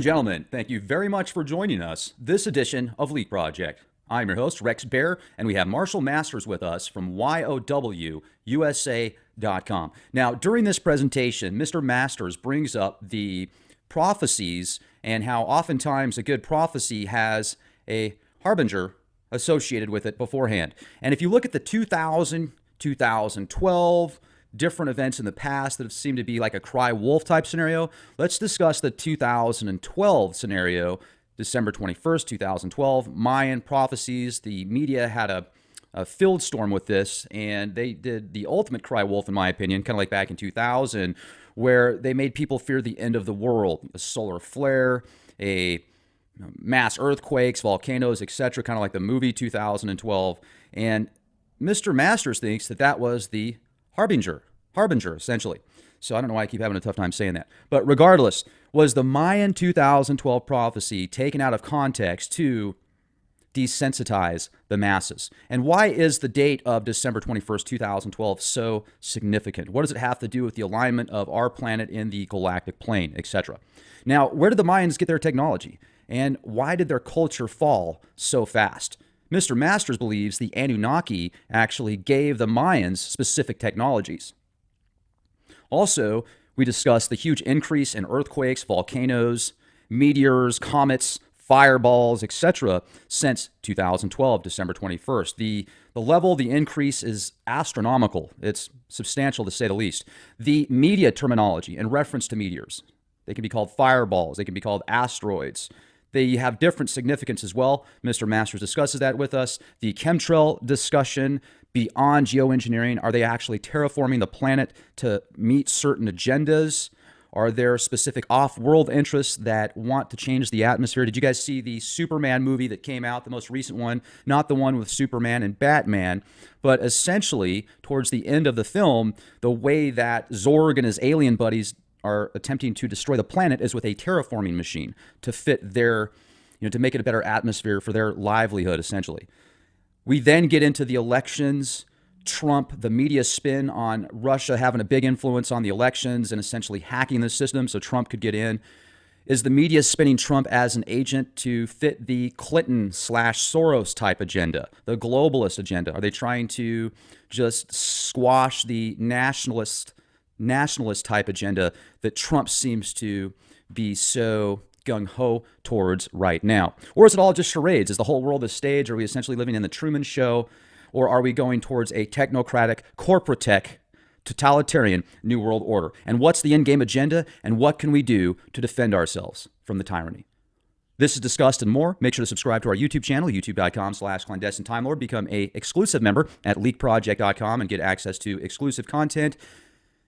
gentlemen, thank you very much for joining us this edition of Leak Project. I'm your host, Rex Bear, and we have Marshall Masters with us from YOWUSA.com. Now, during this presentation, Mr. Masters brings up the prophecies and how oftentimes a good prophecy has a harbinger associated with it beforehand. And if you look at the 2012 different events in the past that have seemed to be like a cry wolf type scenario, let's discuss the 2012 scenario, December 21st, 2012. Mayan prophecies. The media had a field storm with this, and they did the ultimate cry wolf, in my opinion, kind of like back in 2000, where they made people fear the end of the world, a solar flare, mass earthquakes, volcanoes, etc., kind of like the movie 2012. And Mr. Masters thinks that that was the harbinger, essentially. So I don't know why I keep having a tough time saying that. But regardless, was the Mayan 2012 prophecy taken out of context to desensitize the masses? And why is the date of December 21st, 2012 so significant? What does it have to do with the alignment of our planet in the galactic plane, etc.? Now, where did the Mayans get their technology? And why did their culture fall so fast? Mr. Masters believes the Anunnaki actually gave the Mayans specific technologies. Also, we discussed the huge increase in earthquakes, volcanoes, meteors, comets, fireballs, etc. since 2012, December 21st. The level, the increase is astronomical. It's substantial to say the least. The media terminology in reference to meteors, they can be called fireballs, they can be called asteroids. They have different significance as well. Mr. Masters discusses that with us. The chemtrail discussion beyond geoengineering. Are they actually terraforming the planet to meet certain agendas? Are there specific off-world interests that want to change the atmosphere? Did you guys see the Superman movie that came out, the most recent one? Not the one with Superman and Batman, but essentially, towards the end of the film, the way that Zorg and his alien buddies are attempting to destroy the planet is with a terraforming machine to fit their, to make it a better atmosphere for their livelihood, essentially. We then get into the elections, Trump, the media spin on Russia having a big influence on the elections and essentially hacking the system so Trump could get in. Is the media spinning Trump as an agent to fit the Clinton/Soros type agenda, the globalist agenda? Are they trying to just squash the nationalist type agenda that Trump seems to be so gung-ho towards right now? Or is it all just charades? Is the whole world a stage? Are we essentially living in the Truman Show? Or are we going towards a technocratic, corporate tech, totalitarian New World Order? And what's the endgame agenda? And what can we do to defend ourselves from the tyranny? This is discussed and more. Make sure to subscribe to our YouTube channel, youtube.com/clandestine time lord. Become a exclusive member at leakproject.com and get access to exclusive content.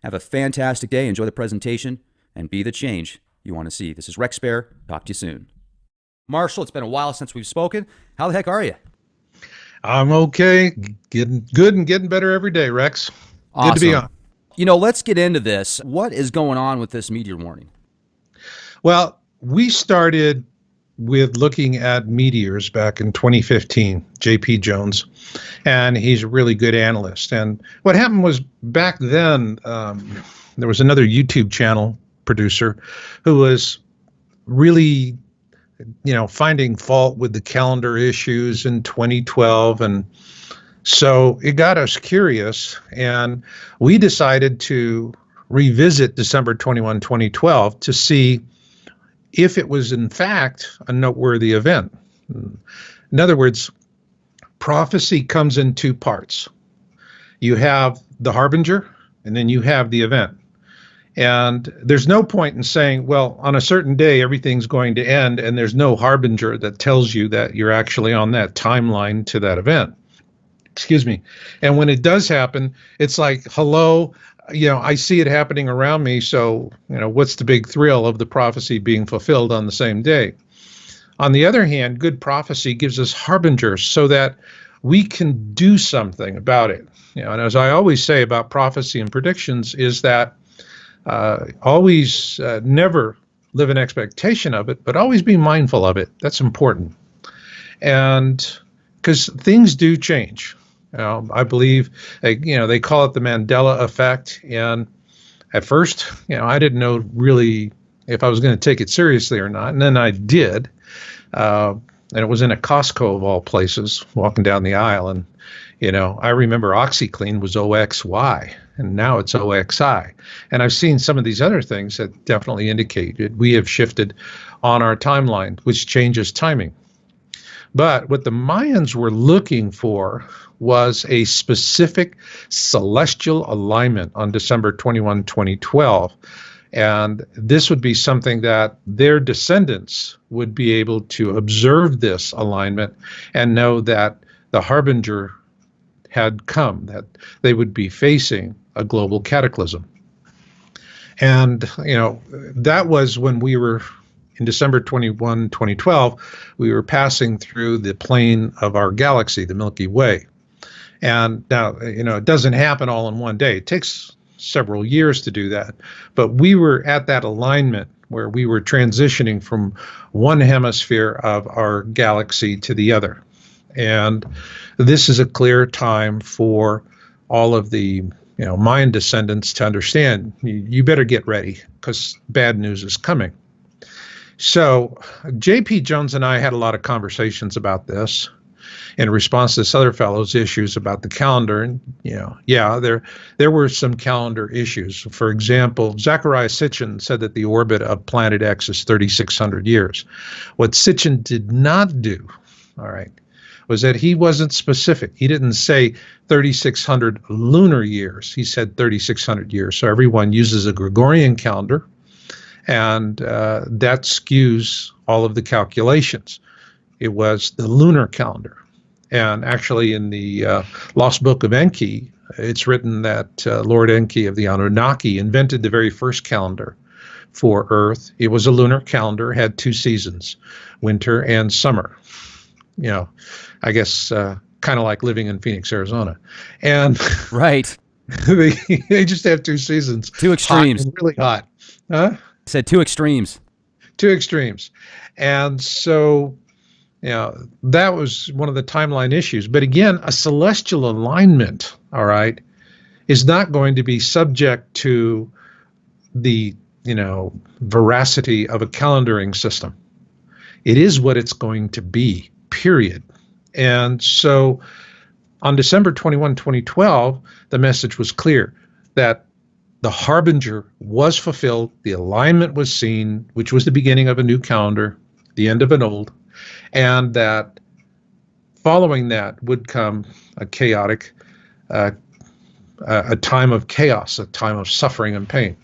Have a fantastic day. Enjoy the presentation and be the change you want to see. This is Rex Bear. Talk to you soon. Marshall, it's been a while since we've spoken. How the heck are you? I'm okay. Getting good and getting better every day, Rex. Awesome. Good to be on. Let's get into this. What is going on with this meteor warning? Well, we started with looking at meteors back in 2015, J.P. Jones, and he's a really good analyst. And what happened was back then, there was another YouTube channel producer who was really, finding fault with the calendar issues in 2012. And so it got us curious, and we decided to revisit December 21, 2012 to see if it was in fact a noteworthy event. In other words, prophecy comes in two parts. You have the harbinger, and then you have the event. And there's no point in saying, well, on a certain day, everything's going to end, and there's no harbinger that tells you that you're actually on that timeline to that event. Excuse me. And when it does happen, it's like, hello, I see it happening around me, so, what's the big thrill of the prophecy being fulfilled on the same day? On the other hand, good prophecy gives us harbingers so that we can do something about it. And as I always say about prophecy and predictions is that always never live in expectation of it, but always be mindful of it. That's important. And because things do change. I believe, they call it the Mandela effect. And at first, I didn't know really if I was going to take it seriously or not. And then I did. And it was in a Costco of all places, walking down the aisle. And, I remember OxyClean was OXY, and now it's OXI. And I've seen some of these other things that definitely indicated we have shifted on our timeline, which changes timing. But what the Mayans were looking for was a specific celestial alignment on December 21, 2012. And this would be something that their descendants would be able to observe this alignment and know that the Harbinger had come, that they would be facing a global cataclysm. And, that was when we were in December 21, 2012, we were passing through the plane of our galaxy, the Milky Way. And now, it doesn't happen all in one day. It takes several years to do that. But we were at that alignment where we were transitioning from one hemisphere of our galaxy to the other. And this is a clear time for all of the Mayan descendants to understand, you better get ready because bad news is coming. So J.P. Jones and I had a lot of conversations about this in response to this other fellow's issues about the calendar. And, there were some calendar issues. For example, Zecharia Sitchin said that the orbit of planet X is 3,600 years. What Sitchin did not do, all right, was that he wasn't specific. He didn't say 3,600 lunar years. He said 3,600 years. So everyone uses a Gregorian calendar, and that skews all of the calculations. It was the lunar calendar. And actually in the Lost Book of Enki, it's written that Lord Enki of the Anunnaki invented the very first calendar for Earth. It was a lunar calendar, had 2 seasons, winter and summer. I guess kind of like living in Phoenix, Arizona. And right. they just have 2 seasons. 2 extremes. Hot and really hot. Huh? I said 2 extremes. 2 extremes. And so, that was one of the timeline issues. But again, a celestial alignment, all right, is not going to be subject to the, veracity of a calendaring system. It is what it's going to be, period. And so on December 21, 2012, the message was clear that the Harbinger was fulfilled, the alignment was seen, which was the beginning of a new calendar, the end of an old, and that following that would come a chaotic, a time of chaos, a time of suffering and pain.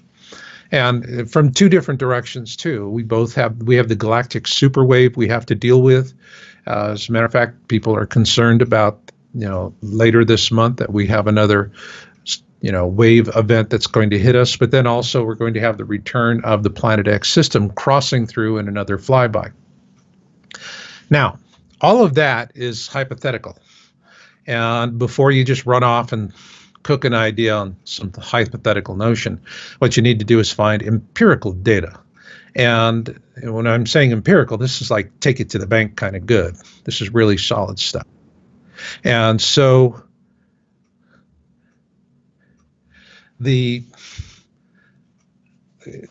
And from 2 different directions, too. We have the galactic superwave we have to deal with. As a matter of fact, people are concerned about, later this month that we have another, wave event that's going to hit us. But then also we're going to have the return of the Planet X system crossing through in another flyby. Now, all of that is hypothetical. And before you just run off and cook an idea on some hypothetical notion, what you need to do is find empirical data. And when I'm saying empirical, this is like take it to the bank kind of good. This is really solid stuff. And so the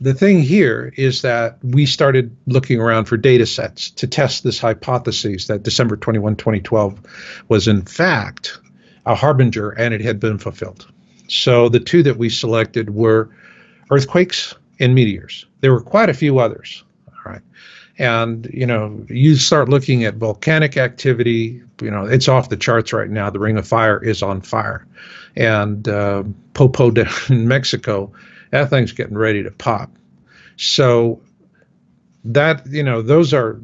thing here is that we started looking around for data sets to test this hypothesis that December 21, 2012 was in fact a harbinger and it had been fulfilled. So the 2 that we selected were earthquakes and meteors. There were quite a few others, all right. And, you start looking at volcanic activity, it's off the charts right now. The Ring of Fire is on fire. And Popo down in Mexico, that thing's getting ready to pop. So that, those are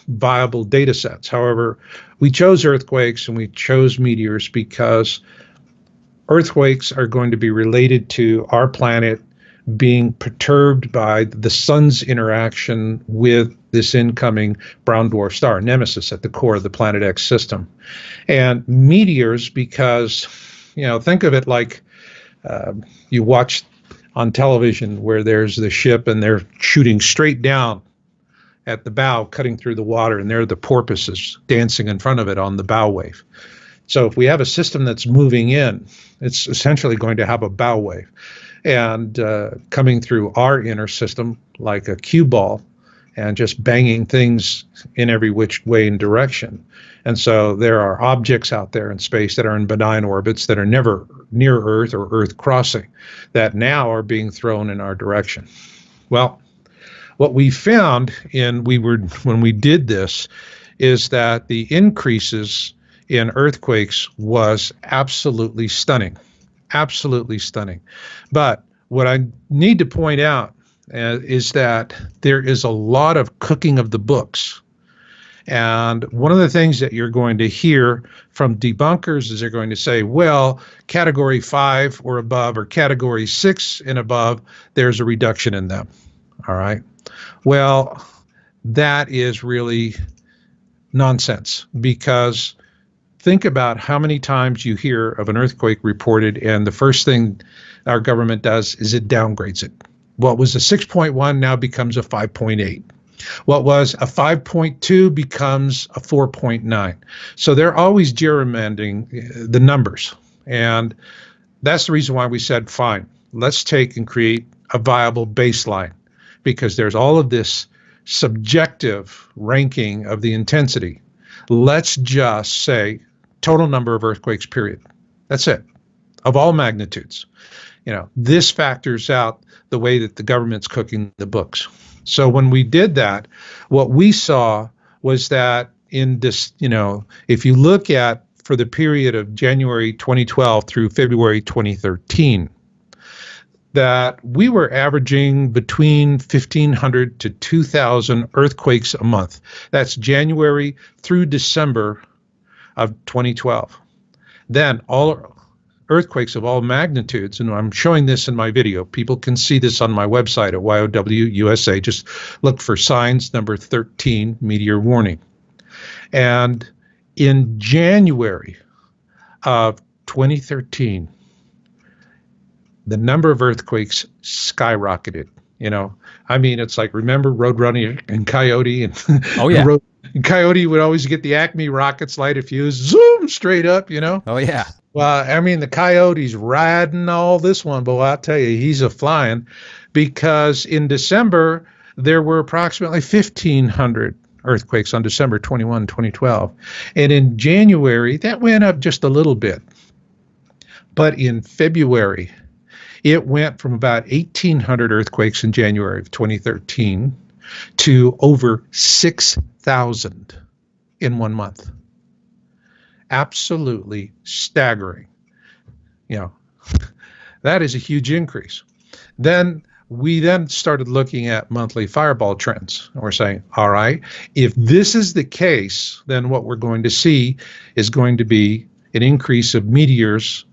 viable data sets. However, we chose earthquakes and we chose meteors because earthquakes are going to be related to our planet being perturbed by the sun's interaction with this incoming brown dwarf star, Nemesis, at the core of the Planet X system. And meteors because, think of it like you watch on television where there's the ship and they're shooting straight down at the bow, cutting through the water, and there are the porpoises dancing in front of it on the bow wave. So if we have a system that's moving in, it's essentially going to have a bow wave. and coming through our inner system like a cue ball and just banging things in every which way and direction. And so there are objects out there in space that are in benign orbits that are never near Earth or Earth crossing that now are being thrown in our direction. Well, what we found when we did this is that the increases in earthquakes was absolutely stunning, absolutely stunning. But what I need to point out is that there is a lot of cooking of the books. And one of the things that you're going to hear from debunkers is they're going to say, well, category 5 or above or category 6 and above, there's a reduction in them. All right. Well, that is really nonsense, because think about how many times you hear of an earthquake reported, and the first thing our government does is it downgrades it. What was a 6.1 now becomes a 5.8. What was a 5.2 becomes a 4.9. So they're always gerrymandering the numbers. And that's the reason why we said, fine, let's take and create a viable baseline, because there's all of this subjective ranking of the intensity. Let's just say total number of earthquakes, period. That's it, of all magnitudes. This factors out the way that the government's cooking the books. So when we did that, what we saw was that in this, if you look at for the period of January 2012 through February 2013, that we were averaging between 1,500 to 2,000 earthquakes a month. That's January through December of 2012. Then all earthquakes of all magnitudes, and I'm showing this in my video. People can see this on my website at YOW-USA. Just look for signs number 13, meteor warning. And in January of 2013, the number of earthquakes skyrocketed. It's like, remember Roadrunner and Coyote? And oh yeah. And Coyote would always get the Acme rockets, light a fuse, zoom straight up, Oh yeah. Well, the Coyote's riding all this one, but I'll tell you, he's a flying, because in December, there were approximately 1,500 earthquakes on December 21, 2012. And in January, that went up just a little bit. But in February, it went from about 1,800 earthquakes in January of 2013 to over 6,000 in 1 month. Absolutely staggering. That is a huge increase. Then we started looking at monthly fireball trends. And we're saying, all right, if this is the case, then what we're going to see is going to be an increase of meteors,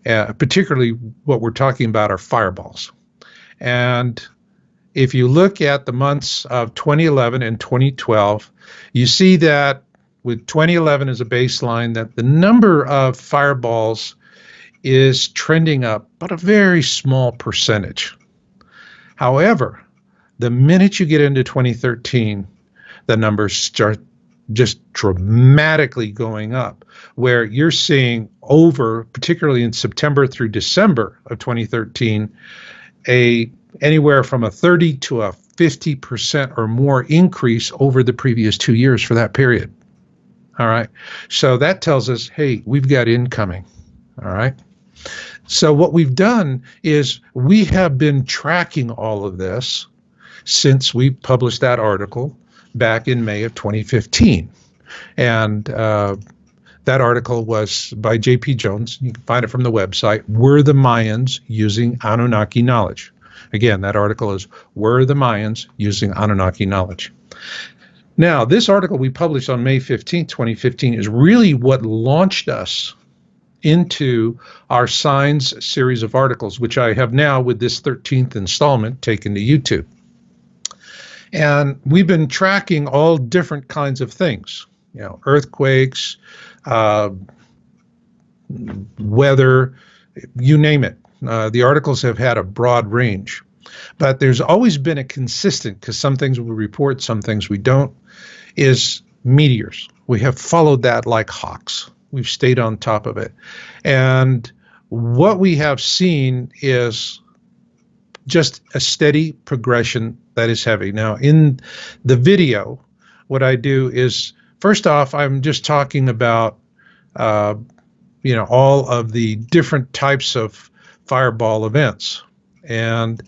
particularly what we're talking about are fireballs. And if you look at the months of 2011 and 2012, you see that with 2011 as a baseline, that the number of fireballs is trending up, but a very small percentage. However, the minute you get into 2013, the numbers start just dramatically going up, where you're seeing over, particularly in September through December of 2013, anywhere from a 30 to a 50% or more increase over the previous 2 years for that period. All right. So that tells us, hey, we've got incoming. All right. So what we've done is we have been tracking all of this since we published that article back in May of 2015. And that article was by J.P. Jones. You can find it from the website. Were the Mayans using Anunnaki knowledge? Again, that article is Were the Mayans using Anunnaki knowledge? Now, this article we published on May 15, 2015 is really what launched us into our Signs series of articles, which I have now with this 13th installment taken to YouTube. And we've been tracking all different kinds of things, earthquakes, weather, you name it. The articles have had a broad range, but there's always been a consistent, because some things we report, some things we don't, is meteors. We have followed that like hawks. We've stayed on top of it. And what we have seen is just a steady progression that is heavy. Now, in the video, what I do is, first off, I'm just talking about, all of the different types of fireball events. And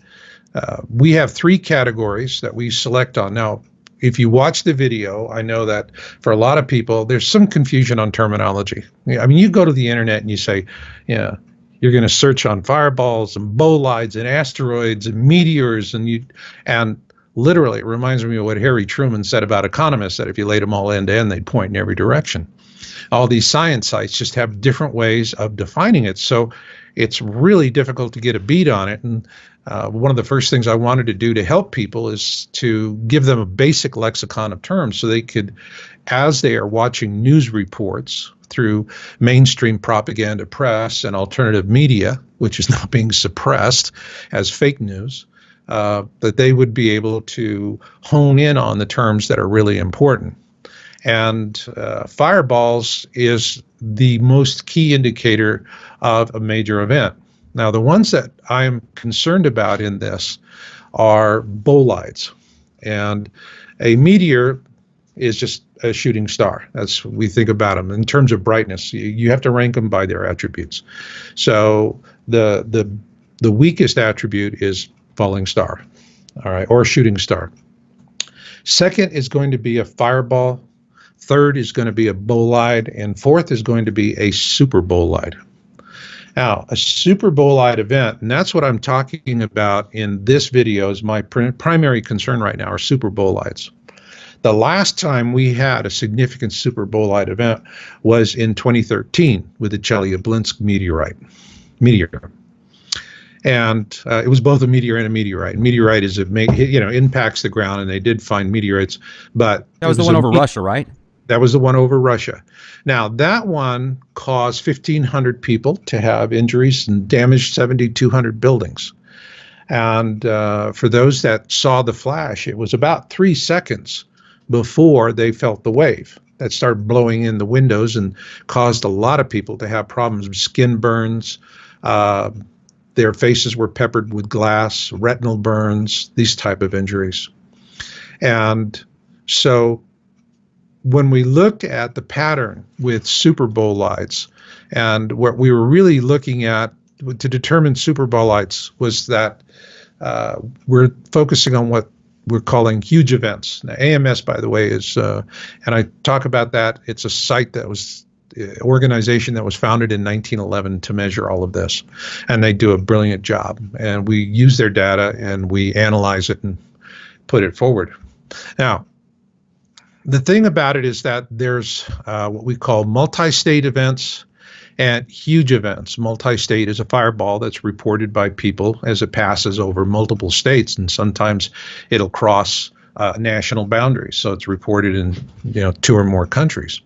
we have three categories that we select on. Now, if you watch the video, I know that for a lot of people, there's some confusion on terminology. I mean, you go to the internet and you say, yeah, you're going to search on fireballs and bolides and asteroids and meteors, and literally it reminds me of what Harry Truman said about economists, that if you laid them all end to end, they'd point in every direction. All these science sites just have different ways of defining it. So it's really difficult to get a beat on it. And one of the first things I wanted to do to help people is to give them a basic lexicon of terms so they could, as they are watching news reports through mainstream propaganda press and alternative media, which is now being suppressed as fake news, that they would be able to hone in on the terms that are really important. And fireballs is the most key indicator of a major event. Now, the ones that I'm concerned about in this are bolides. And a meteor is just a shooting star. That's what we think about them. In terms of brightness, you have to rank them by their attributes. So the weakest attribute is falling star, all right, or shooting star. Second is going to be a fireball. Third is going to be a bolide. And fourth is going to be a super bolide. Now, a super bolide event, and that's what I'm talking about in this video, is my primary concern right now, are super bolides. The last time we had a significant super bolide event was in 2013 with the Chelyabinsk meteor. And it was both a meteor and a meteorite. Meteorite is impacts the ground, and they did find meteorites, but that was the one over Russia, right? That was the one over Russia. Now, that one caused 1,500 people to have injuries and damaged 7,200 buildings. And for those that saw the flash, it was about 3 seconds before they felt the wave that started blowing in the windows and caused a lot of people to have problems with skin burns. Their faces were peppered with glass, retinal burns, these type of injuries. And so when we looked at the pattern with super bolides, and what we were really looking at to determine super bolides was that we're focusing on what we're calling huge events. Now, AMS, by the way, is, and I talk about that, it's a site that was, organization that was founded in 1911 to measure all of this. And they do a brilliant job. And we use their data and we analyze it and put it forward. Now, the thing about it is that there's what we call multi-state events and huge events. Multi-state is a fireball that's reported by people as it passes over multiple states, and sometimes it'll cross national boundaries. So it's reported in 2 or more countries.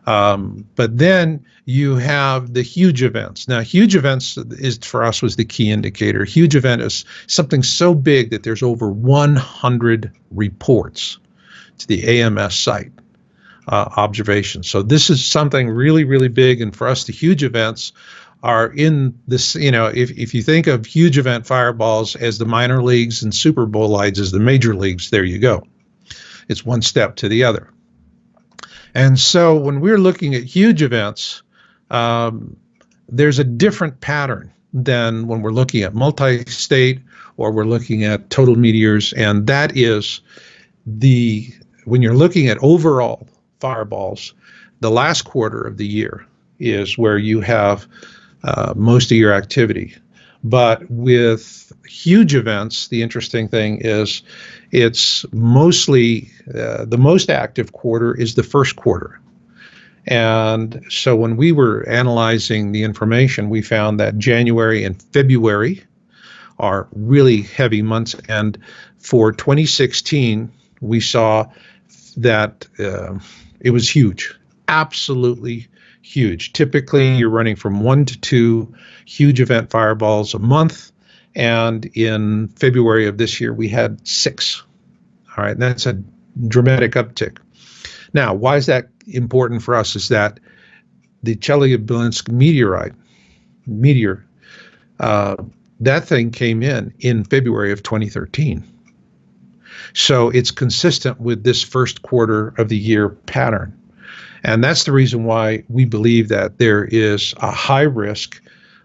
But then you have the huge events. Now, huge events for us was the key indicator. Huge event is something so big that there's over 100 reports to the AMS site observations. So this is something really, really big. And for us, the huge events are in this, if you think of huge event fireballs as the minor leagues and super bolides as the major leagues, there you go. It's one step to the other. And so when we're looking at huge events, there's a different pattern than when we're looking at multi-state or we're looking at total meteors. And that is when you're looking at overall fireballs, the last quarter of the year is where you have most of your activity. But with huge events, the interesting thing is it's mostly the most active quarter is the first quarter. And so when we were analyzing the information, we found that January and February are really heavy months. And for 2016, we saw that it was huge, absolutely huge. Typically, you're running from 1 to 2 huge event fireballs a month. And in February of this year, we had 6. All right, and that's a dramatic uptick. Now, why is that important for us? Is that the Chelyabinsk meteor that thing came in February of 2013. So it's consistent with this first quarter of the year pattern. And that's the reason why we believe that there is a high risk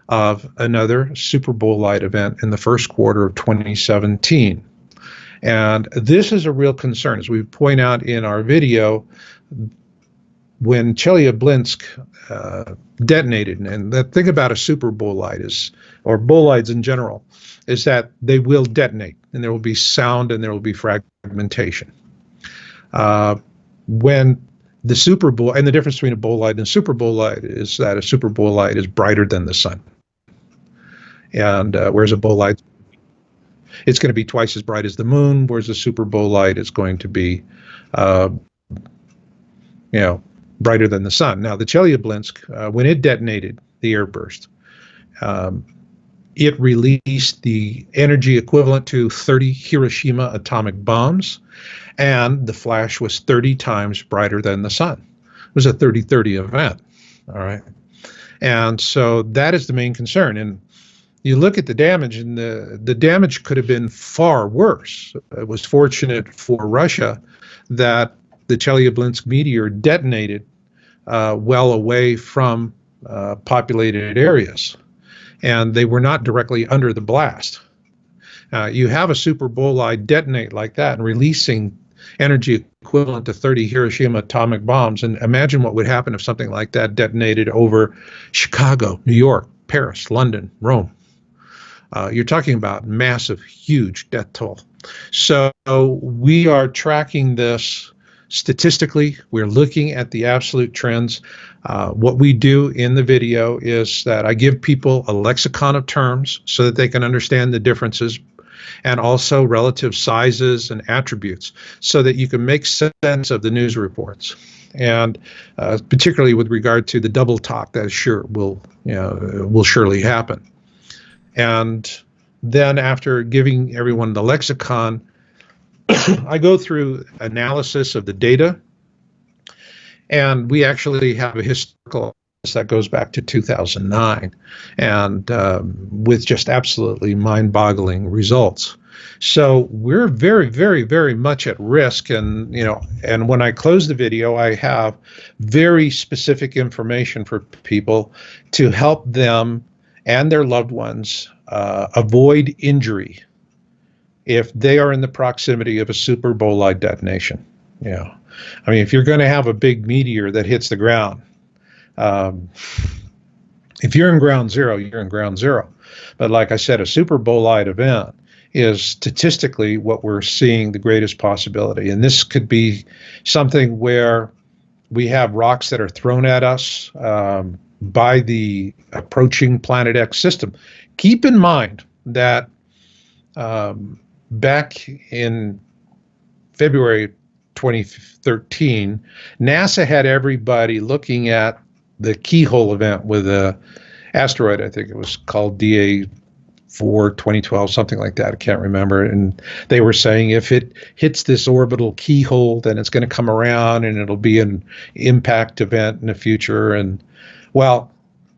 of another Super Bowl light event in the first quarter of 2017. And this is a real concern. As we point out in our video, when Chelyabinsk detonated, and the thing about a Super Bowl light is, or bolides in general, is that they will detonate, and there will be sound and there will be fragmentation. When the Super Bowl, and the difference between a bolide and a Super Bowl light is that a Super Bowl light is brighter than the sun. And whereas a bolide, it's going to be twice as bright as the moon, whereas a Super Bowl light is going to be, brighter than the sun. Now, the Chelyabinsk, when it detonated, the airburst, it released the energy equivalent to 30 Hiroshima atomic bombs, and the flash was 30 times brighter than the sun. It was a 30-30 event, all right? And so that is the main concern. And you look at the damage, and the damage could have been far worse. It was fortunate for Russia that the Chelyabinsk meteor detonated well away from populated areas, and they were not directly under the blast. You have a Super Bolide detonate like that and releasing energy equivalent to 30 Hiroshima atomic bombs, and imagine what would happen if something like that detonated over Chicago, New York, Paris, London, Rome. You're talking about massive, huge death toll. So we are tracking this statistically. We're looking at the absolute trends. What we do in the video is that I give people a lexicon of terms so that they can understand the differences, and also relative sizes and attributes, so that you can make sense of the news reports. And particularly with regard to the double talk, that will surely happen. And then after giving everyone the lexicon, I go through analysis of the data, and we actually have a historical that goes back to 2009, and with just absolutely mind-boggling results. So we're very, very, very much at risk. And and when I close the video, I have very specific information for people to help them and their loved ones avoid injury if they are in the proximity of a Super Bolide detonation. I mean, if you're going to have a big meteor that hits the ground, if you're in ground zero, you're in ground zero. But like I said, a Super Bolide event is statistically what we're seeing the greatest possibility. And this could be something where we have rocks that are thrown at us by the approaching Planet X system. Keep in mind that back in February 2013, NASA had everybody looking at the keyhole event with a asteroid. I think it was called DA4 2012, something like that. I can't remember. And they were saying if it hits this orbital keyhole, then it's going to come around and it'll be an impact event in the future. And well,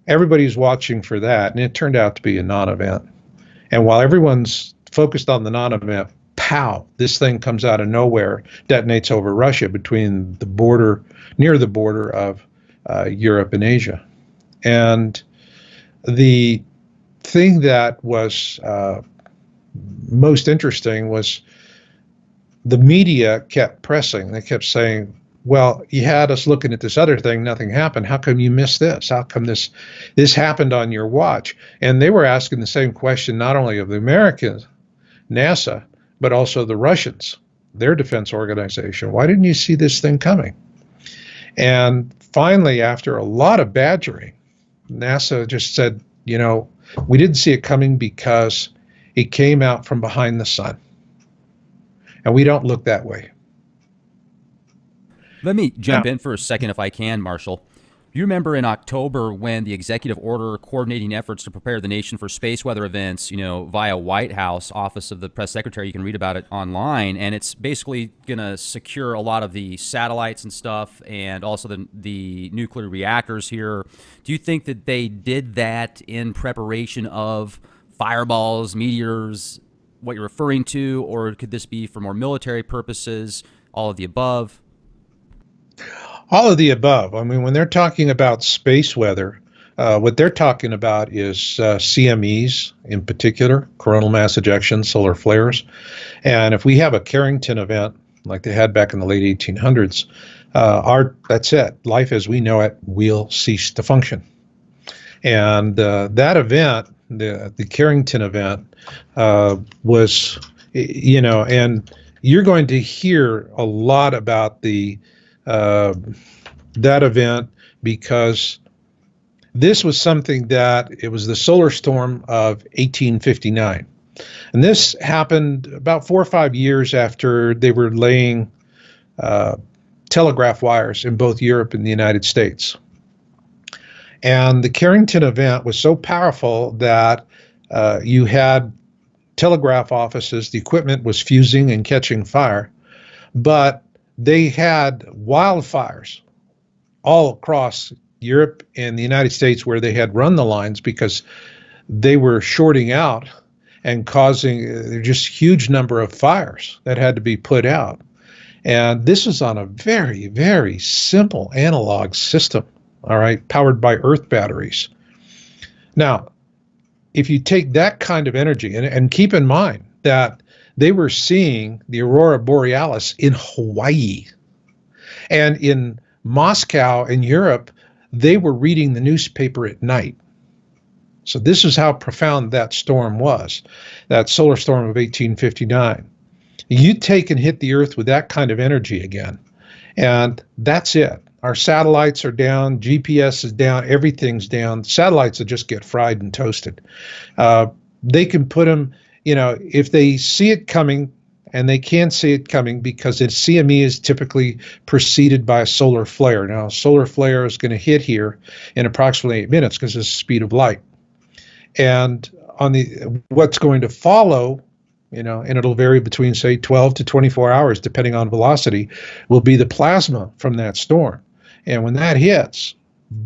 everybody's watching for that, and it turned out to be a non-event. And while everyone's focused on the non-event, pow, this thing comes out of nowhere, detonates over Russia between the border, near the border of Europe and Asia. And the thing that was most interesting was the media kept pressing. They kept saying, well, you had us looking at this other thing, nothing happened. How come you missed this? How come this happened on your watch? And they were asking the same question, not only of the Americans, NASA, but also the Russians, their defense organization. Why didn't you see this thing coming? And finally, after a lot of badgering, NASA just said, we didn't see it coming because it came out from behind the sun. And we don't look that way. Let me jump in for a second if I can, Marshall. You remember in October when the executive order coordinating efforts to prepare the nation for space weather events, via White House, Office of the Press Secretary, you can read about it online, and it's basically going to secure a lot of the satellites and stuff, and also the nuclear reactors here. Do you think that they did that in preparation of fireballs, meteors, what you're referring to, or could this be for more military purposes? All of the above? All of the above. I mean, when they're talking about space weather, what they're talking about is CMEs in particular, coronal mass ejections, solar flares. And if we have a Carrington event like they had back in the late 1800s, that's it. Life as we know it will cease to function. And that event, the Carrington event, was, and you're going to hear a lot about that event because this was something that it was the solar storm of 1859. And this happened about 4 or 5 years after they were laying telegraph wires in both Europe and the United States. And the Carrington event was so powerful that you had telegraph offices, the equipment was fusing and catching fire, but they had wildfires all across Europe and the United States where they had run the lines because they were shorting out and causing just huge number of fires that had to be put out. And this was on a very, very simple analog system, all right, powered by earth batteries. Now, if you take that kind of energy, and keep in mind that they were seeing the aurora borealis in Hawaii, and in Moscow in Europe, they were reading the newspaper at night. So this is how profound that storm was, that solar storm of 1859. You take and hit the Earth with that kind of energy again, and that's it. Our satellites are down, GPS is down, everything's down. Satellites will just get fried and toasted. They can put them, if they see it coming, and they can see it coming because its CME is typically preceded by a solar flare. Now, a solar flare is going to hit here in approximately 8 minutes because it's the speed of light. And what's going to follow, and it'll vary between, say, 12 to 24 hours, depending on velocity, will be the plasma from that storm. And when that hits,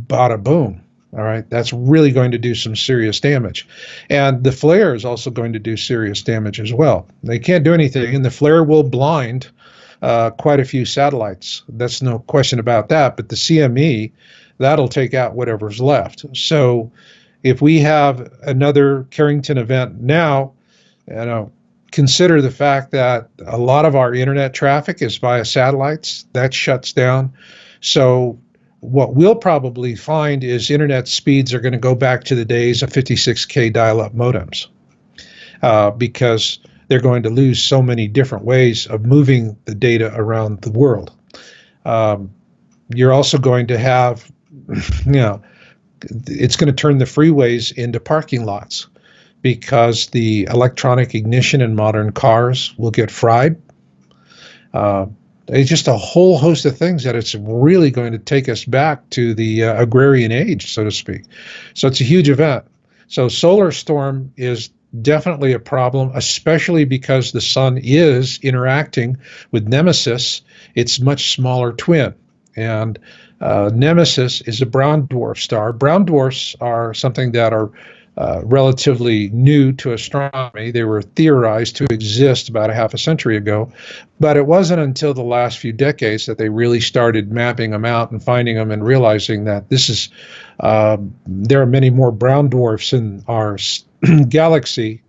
bada boom. All right, that's really going to do some serious damage. And the flare is also going to do serious damage as well. They can't do anything, and the flare will blind quite a few satellites. That's no question about that. But the CME, that'll take out whatever's left. So if we have another Carrington event now, consider the fact that a lot of our internet traffic is via satellites. That shuts down. So what we'll probably find is internet speeds are going to go back to the days of 56K dial-up modems because they're going to lose so many different ways of moving the data around the world. You're also going to have, it's going to turn the freeways into parking lots because the electronic ignition in modern cars will get fried. It's just a whole host of things that it's really going to take us back to the agrarian age, so to speak. So it's a huge event. So solar storm is definitely a problem, especially because the sun is interacting with Nemesis, its much smaller twin. And Nemesis is a brown dwarf star. Brown dwarfs are something that are relatively new to astronomy. They were theorized to exist about a half a century ago, but it wasn't until the last few decades that they really started mapping them out and finding them and realizing that there are many more brown dwarfs in our galaxy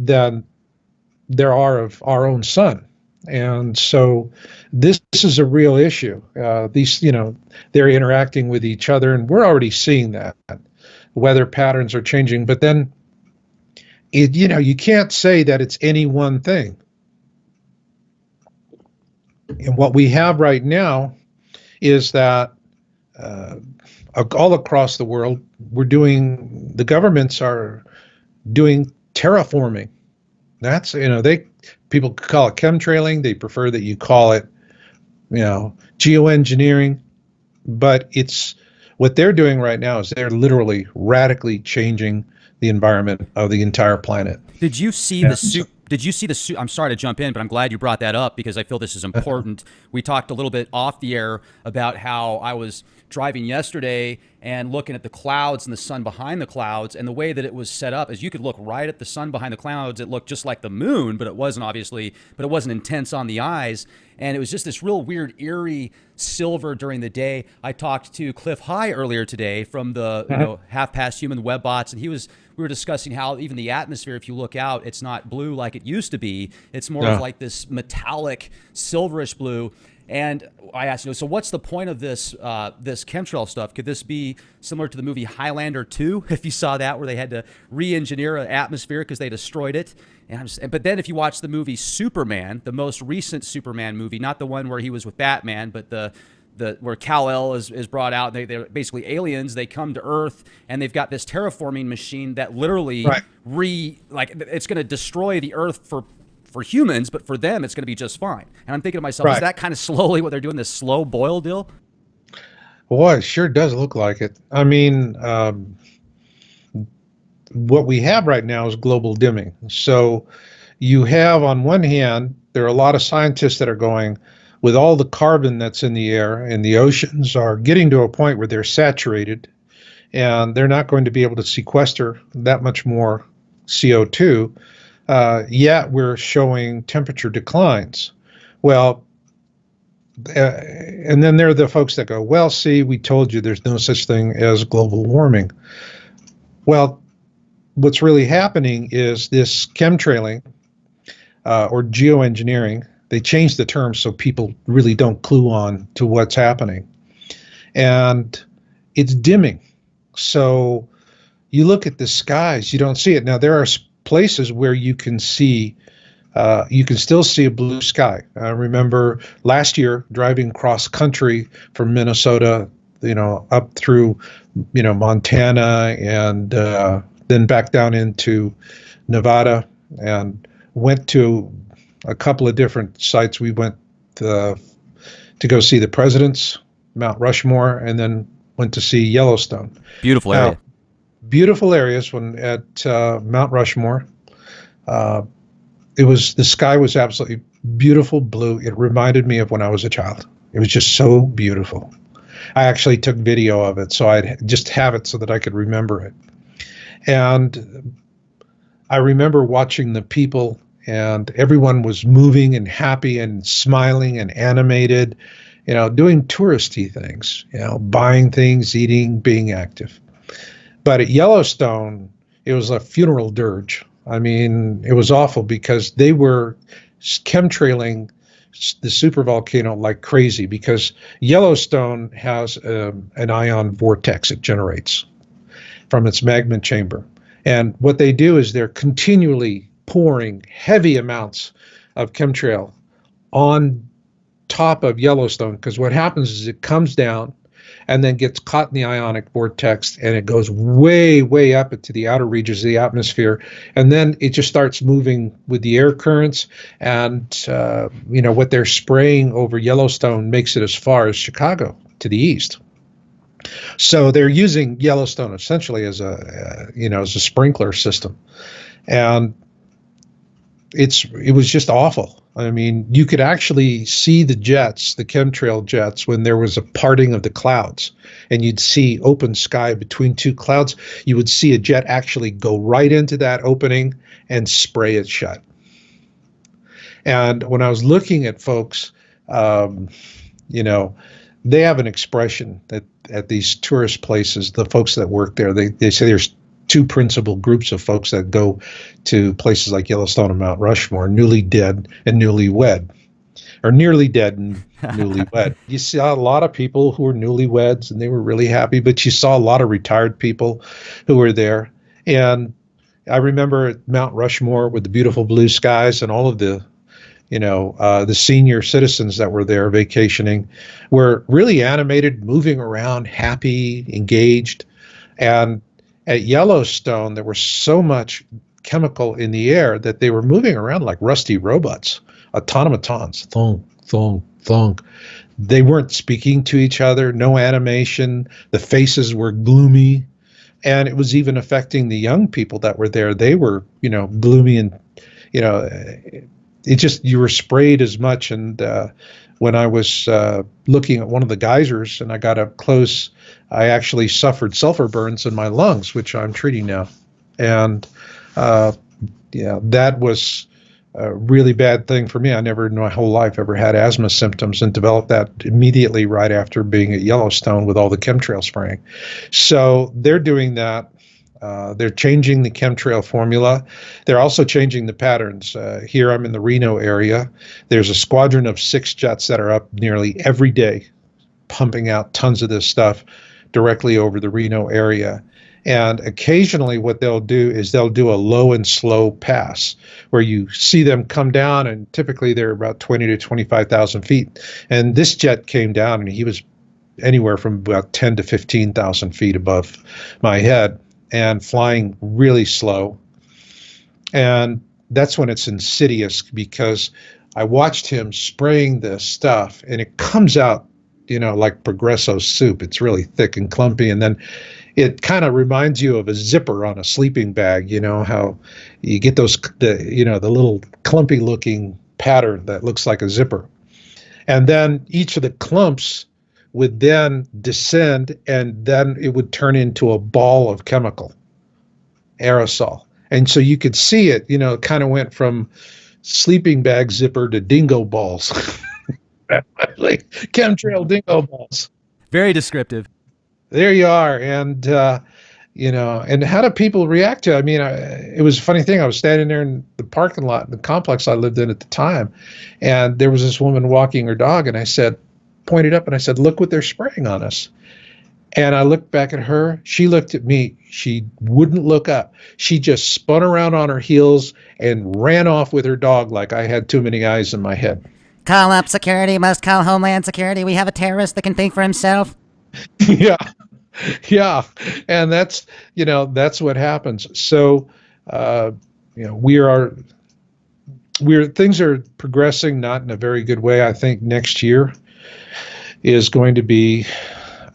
than there are of our own sun. And so this is a real issue. They're interacting with each other, and we're already seeing that. Weather patterns are changing, but then you can't say that it's any one thing. And what we have right now is that all across the world, the governments are doing terraforming. That's, people call it chemtrailing. They prefer that you call it, geoengineering, but what they're doing right now is they're literally radically changing the environment of the entire planet. Did you see the suit? Did you see the suit? I'm sorry to jump in, but I'm glad you brought that up because I feel this is important. We talked a little bit off the air about how I was driving yesterday and looking at the clouds and the sun behind the clouds, and the way that it was set up is you could look right at the sun behind the clouds. It looked just like the moon, but it wasn't intense on the eyes. And it was just this real weird, eerie silver during the day. I talked to Cliff High earlier today from the Half Past Human Web Bots, and we were discussing how even the atmosphere, if you look out, it's not blue like it used to be. It's more of like this metallic, silverish blue. And I asked, so what's the point of this chemtrail stuff? Could this be similar to the movie Highlander 2, if you saw that, where they had to re-engineer an atmosphere because they destroyed it? But then if you watch the movie Superman, the most recent Superman movie, not the one where he was with Batman, but the where Kal-El is brought out, they're basically aliens. They come to Earth, and they've got this terraforming machine that literally it's going to destroy the Earth for humans, but for them, it's going to be just fine. And I'm thinking to myself, is that kind of slowly what they're doing, this slow boil deal? Boy, it sure does look like it. I mean, what we have right now is global dimming. So you have, on one hand, there are a lot of scientists that are going, with all the carbon that's in the air and the oceans are getting to a point where they're saturated, and they're not going to be able to sequester that much more CO2. Yet we're showing temperature declines. Well, and then there are the folks that go, well, see, we told you there's no such thing as global warming. Well, what's really happening is this chemtrailing or geoengineering. They changed the term so people really don't clue on to what's happening. And it's dimming. So you look at the skies, you don't see it. Now, there are places where you can still see a blue sky. I remember last year driving cross country from Minnesota, up through, Montana, and then back down into Nevada, and went to a couple of different sites. We went to go see the presidents, Mount Rushmore, and then went to see Yellowstone. Beautiful area. Beautiful areas. When at Mount Rushmore, the sky was absolutely beautiful blue. It reminded me of when I was a child. It was just so beautiful. I actually took video of it, so I'd just have it so that I could remember it. And I remember watching the people, and everyone was moving and happy and smiling and animated, doing touristy things, buying things, eating, being active. But at Yellowstone, it was a funeral dirge. I mean, it was awful because they were chemtrailing the supervolcano like crazy, because Yellowstone has an ion vortex it generates from its magma chamber. And what they do is they're continually pouring heavy amounts of chemtrail on top of Yellowstone, because what happens is it comes down and then gets caught in the ionic vortex, and it goes way, way up into the outer reaches of the atmosphere, and then it just starts moving with the air currents, and what they're spraying over Yellowstone makes it as far as Chicago to the east. So they're using Yellowstone essentially as a sprinkler system, and it was just awful. I mean, you could actually see the jets, the chemtrail jets, when there was a parting of the clouds, and you'd see open sky between two clouds. You would see a jet actually go right into that opening and spray it shut. And when I was looking at folks, they have an expression that at these tourist places, the folks that work there, they say there's two principal groups of folks that go to places like Yellowstone and Mount Rushmore: newly dead and newlywed, or nearly dead and newlywed. You saw a lot of people who were newlyweds and they were really happy, but you saw a lot of retired people who were there. And I remember at Mount Rushmore with the beautiful blue skies, and all of the senior citizens that were there vacationing were really animated, moving around, happy, engaged. And at Yellowstone, there was so much chemical in the air that they were moving around like rusty robots, automatons, thunk, thunk, thunk. They weren't speaking to each other, no animation. The faces were gloomy. And it was even affecting the young people that were there. They were, gloomy, and, you were sprayed as much. And when I was looking at one of the geysers and I got up close, I actually suffered sulfur burns in my lungs, which I'm treating now. And yeah, that was a really bad thing for me. I never in my whole life ever had asthma symptoms and developed that immediately right after being at Yellowstone with all the chemtrail spraying. So they're doing that. They're changing the chemtrail formula. They're also changing the patterns. Here I'm in the Reno area. There's a squadron of 6 jets that are up nearly every day, pumping out tons of this stuff directly over the Reno area. And occasionally what they'll do is they'll do a low and slow pass where you see them come down, and typically they're about 20 to 25,000 feet. And this jet came down and he was anywhere from about 10 to 15,000 feet above my head and flying really slow. And that's when it's insidious, because I watched him spraying this stuff and it comes out, like Progresso soup. It's really thick and clumpy. And then it kind of reminds you of a zipper on a sleeping bag, how you get the little clumpy looking pattern that looks like a zipper. And then each of the clumps would then descend, and then it would turn into a ball of chemical aerosol. And so you could see it, it kind of went from sleeping bag zipper to dingo balls, like chemtrail dingo balls. Very descriptive. There you are. And, and how do people react to it? I mean, it was a funny thing. I was standing there in the parking lot, in the complex I lived in at the time, and there was this woman walking her dog, and I pointed up and I said, look what they're spraying on us. And I looked back at her. She looked at me. She wouldn't look up. She just spun around on her heels and ran off with her dog like I had too many eyes in my head. Call up security, must call Homeland Security. We have a terrorist that can think for himself. Yeah. Yeah. And that's what happens. So, things are progressing not in a very good way. I think next year is going to be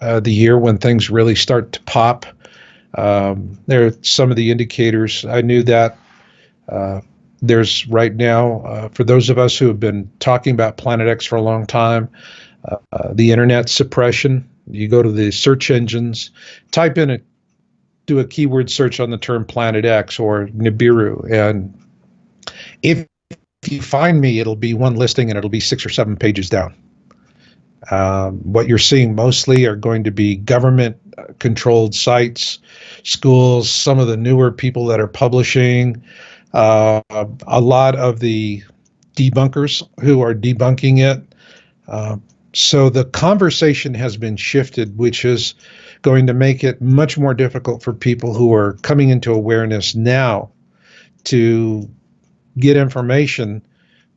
the year when things really start to pop. There are some of the indicators. I knew that there's right now, for those of us who have been talking about Planet X for a long time, the internet suppression. You go to the search engines, do a keyword search on the term Planet X or Nibiru, and if you find me, it'll be one listing and it'll be 6 or 7 pages down. What you're seeing mostly are going to be government-controlled sites, schools, some of the newer people that are publishing, a lot of the debunkers who are debunking it. So the conversation has been shifted, which is going to make it much more difficult for people who are coming into awareness now to get information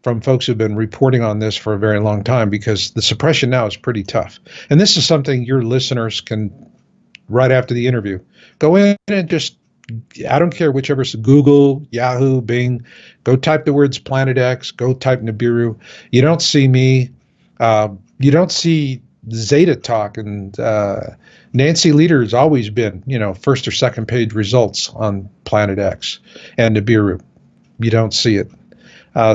from folks who've been reporting on this for a very long time, because the suppression now is pretty tough. And this is something your listeners can, right after the interview, go in and just, I don't care, whichever's Google, Yahoo, Bing, go type the words Planet X, go type Nibiru. You don't see me. You don't see Zeta Talk, and Nancy Leader has always been, first or second page results on Planet X and Nibiru. You don't see it.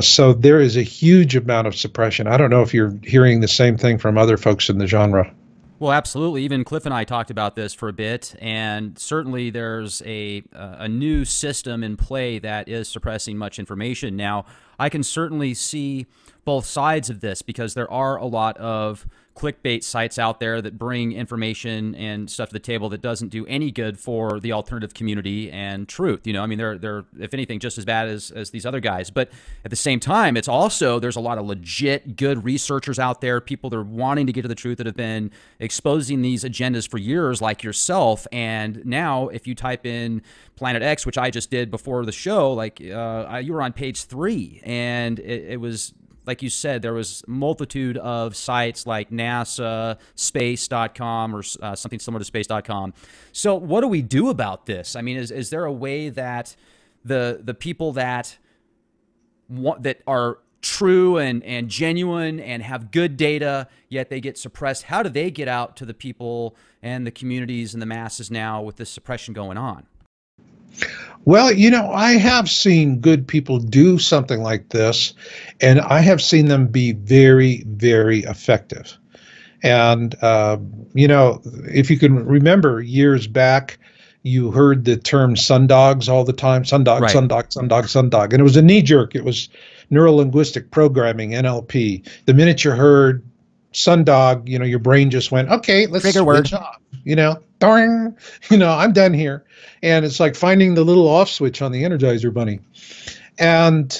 So there is a huge amount of suppression. I don't know if you're hearing the same thing from other folks in the genre. Well, absolutely. Even Cliff and I talked about this for a bit, and certainly there's a new system in play that is suppressing much information. Now, I can certainly see both sides of this, because there are a lot of clickbait sites out there that bring information and stuff to the table that doesn't do any good for the alternative community and truth. I mean, they're if anything, just as bad as these other guys. But at the same time, it's also, there's a lot of legit good researchers out there, people that are wanting to get to the truth, that have been exposing these agendas for years, like yourself. And now if you type in Planet X, which I just did before the show, like you were on page 3, and it was, like you said, there was a multitude of sites like NASA, space.com, or something similar to space.com. So what do we do about this? I mean, is there a way that the people that are true and genuine and have good data, yet they get suppressed, how do they get out to the people and the communities and the masses now with this suppression going on? Well, I have seen good people do something like this, and I have seen them be very, very effective. And, if you can remember years back, you heard the term sundogs all the time, sundog, Right. sundog, sundog, sundog. And it was a knee jerk. It was neuro linguistic programming, NLP. The minute you heard sundog, your brain just went, okay, let's Trigger word. switch off, darn, I'm done here. And it's like finding the little off switch on the Energizer Bunny. And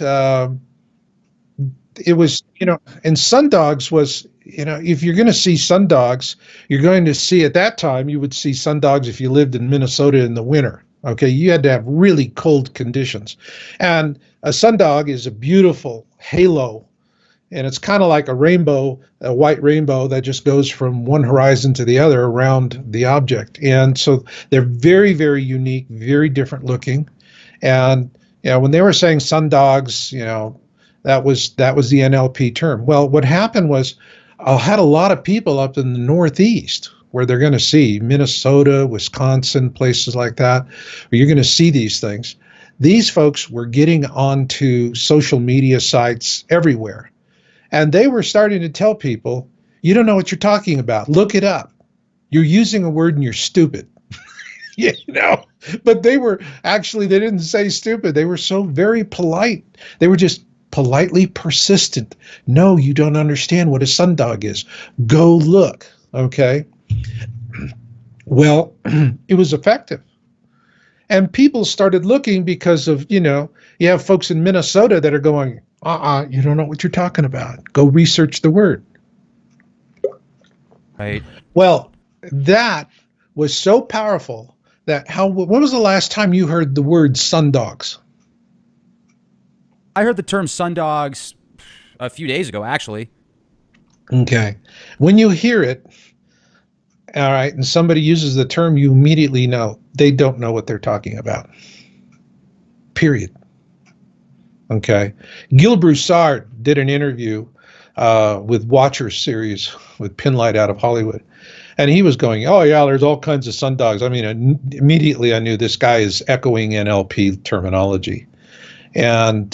it was, and sundogs was, if you're going to see sundogs, you're going to see at that time, you would see sundogs if you lived in Minnesota in the winter. Okay. You had to have really cold conditions. And a sundog is a beautiful halo. And it's kind of like a rainbow, a white rainbow that just goes from one horizon to the other around the object. And so they're very, very unique, very different looking. And, when they were saying sundogs, that was the NLP term. Well, what happened was I had a lot of people up in the Northeast where they're going to see Minnesota, Wisconsin, places like that, where you're going to see these things. These folks were getting onto social media sites everywhere. And they were starting to tell people, you don't know what you're talking about. Look it up. You're using a word and you're stupid. But they didn't say stupid. They were so very polite. They were just politely persistent. No, you don't understand what a sundog is. Go look. Okay. Well, it was effective. And people started looking because of, you have folks in Minnesota that are going, you don't know what you're talking about. Go research the word. Right. Well, that was so powerful that when was the last time you heard the word sundogs? I heard the term sundogs a few days ago, actually. Okay. When you hear it, all right, and somebody uses the term, you immediately know they don't know what they're talking about. Period. Okay. Gil Broussard did an interview with Watcher series with Pinlight out of Hollywood. And he was going, oh, yeah, there's all kinds of sundogs. I mean, immediately I knew this guy is echoing NLP terminology. And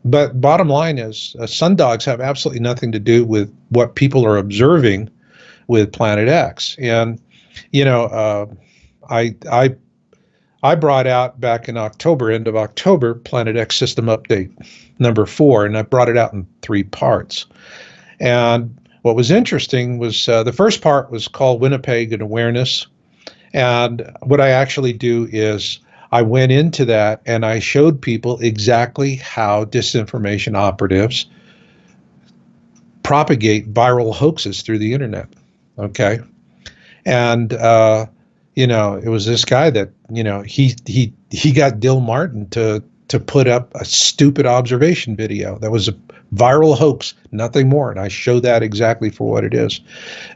but bottom line is sundogs have absolutely nothing to do with what people are observing with Planet X. And, I brought out back in October, end of October, Planet X System Update number 4, and I brought it out in 3 parts. And what was interesting was the first part was called Winnipeg and Awareness. And what I actually do is I went into that and I showed people exactly how disinformation operatives propagate viral hoaxes through the internet. Okay. And, it was this guy that, he got Dill Martin to put up a stupid observation video that was a viral hoax, nothing more. And I show that exactly for what it is.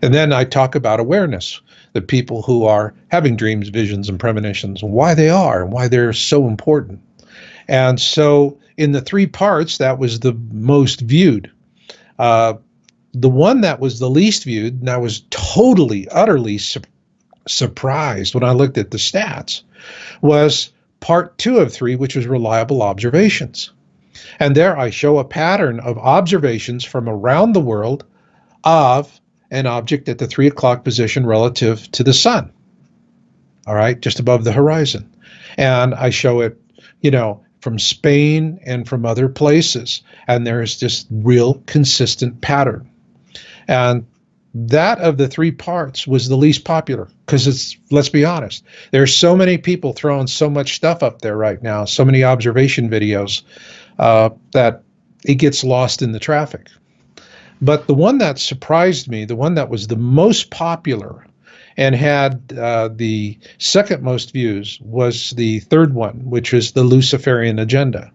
And then I talk about awareness, the people who are having dreams, visions, and premonitions, why they are and why they're so important. And so in the 3 parts, that was the most viewed. The one that was the least viewed, and I was totally, utterly surprised when I looked at the stats, was part 2 of 3, which was reliable observations. And there I show a pattern of observations from around the world of an object at the 3 o'clock position relative to the sun. All right, just above the horizon. And I show it, from Spain and from other places. And there's this real consistent pattern. And that of the 3 parts was the least popular because let's be honest, there's so many people throwing so much stuff up there right now, so many observation videos that it gets lost in the traffic. But the one that surprised me, the one that was the most popular and had the second most views was the 3rd one, which is the Luciferian Agenda.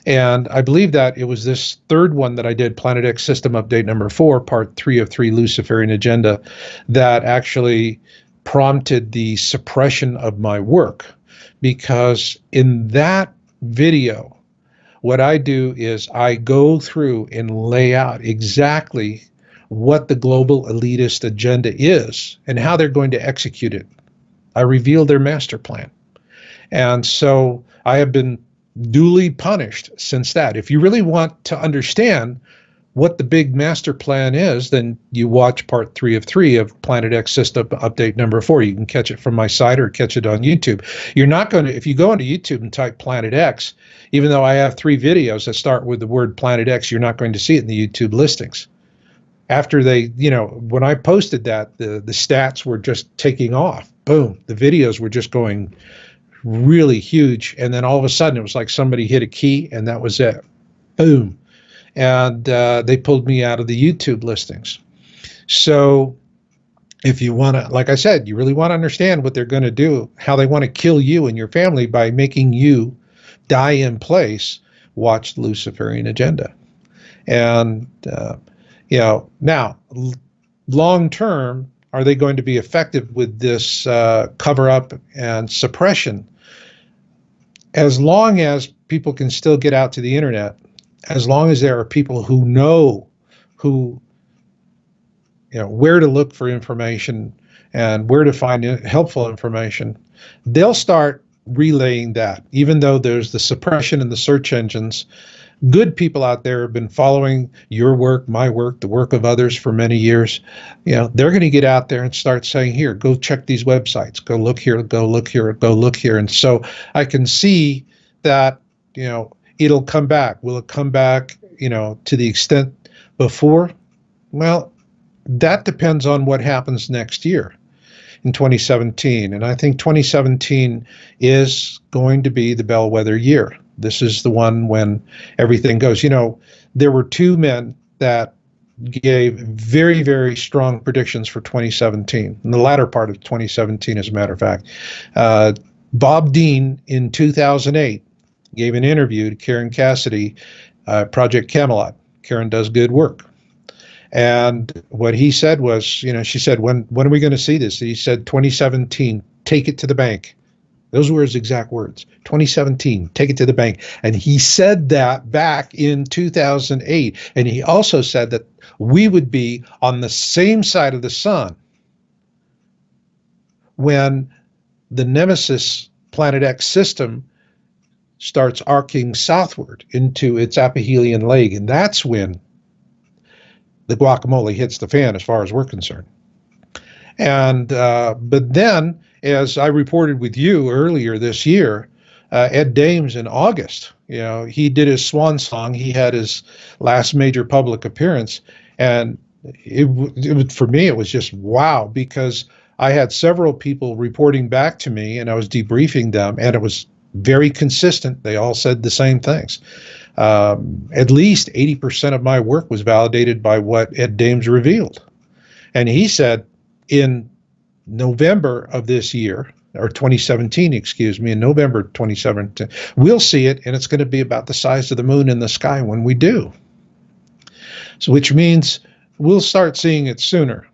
And I believe that it was this 3rd one that I did, Planet X System Update number 4, part 3 of 3, Luciferian Agenda, that actually prompted the suppression of my work. Because in that video, what I do is I go through and lay out exactly what the global elitist agenda is and how they're going to execute it. I reveal their master plan. And so I have been duly punished since that. If you really want to understand what the big master plan is, then you watch part 3 of Planet X System Update number 4. You can catch it from my site or catch it on YouTube. You're not going to, if you go into YouTube and type Planet X, even though I have 3 videos that start with the word Planet X, you're not going to see it in the YouTube listings. After they, when I posted that, the stats were just taking off. Boom. The videos were just going really huge. And then all of a sudden it was like somebody hit a key and that was it. Boom. And they pulled me out of the YouTube listings. So if you want to, like I said, you really want to understand what they're going to do, how they want to kill you and your family by making you die in place, watch the Luciferian Agenda. And, now, long term, are they going to be effective with this cover up and suppression? As long as people can still get out to the internet, as long as there are people who know where to look for information and where to find helpful information, they'll start relaying that. Even though there's the suppression in the search engines, good people out there have been following your work, my work, the work of others for many years. They're going to get out there and start saying, here, go check these websites, go look here, go look here, go look here. And so I can see that, it'll come back. Will it come back, to the extent before? Well, that depends on what happens next year in 2017. And I think 2017 is going to be the bellwether year. This is the one when everything goes. There were 2 men that gave very, very strong predictions for 2017, in the latter part of 2017, as a matter of fact. Bob Dean in 2008 gave an interview to Karen Cassidy, Project Camelot. Karen does good work. And what he said was, she said, when are we going to see this? He said, 2017, take it to the bank. Those were his exact words. 2017, take it to the bank. And he said that back in 2008. And he also said that we would be on the same side of the sun when the Nemesis Planet X system starts arcing southward into its aphelion leg. And that's when the guacamole hits the fan, as far as we're concerned. And but then, as I reported with you earlier this year, Ed Dames in August, he did his swan song. He had his last major public appearance, and it for me, it was just wow, because I had several people reporting back to me, and I was debriefing them, and it was very consistent. They all said the same things. At least 80% of my work was validated by what Ed Dames revealed. And he said in November of this year, or 2017, in November 2017, we'll see it, and it's going to be about the size of the moon in the sky when we do. So, which means we'll start seeing it sooner.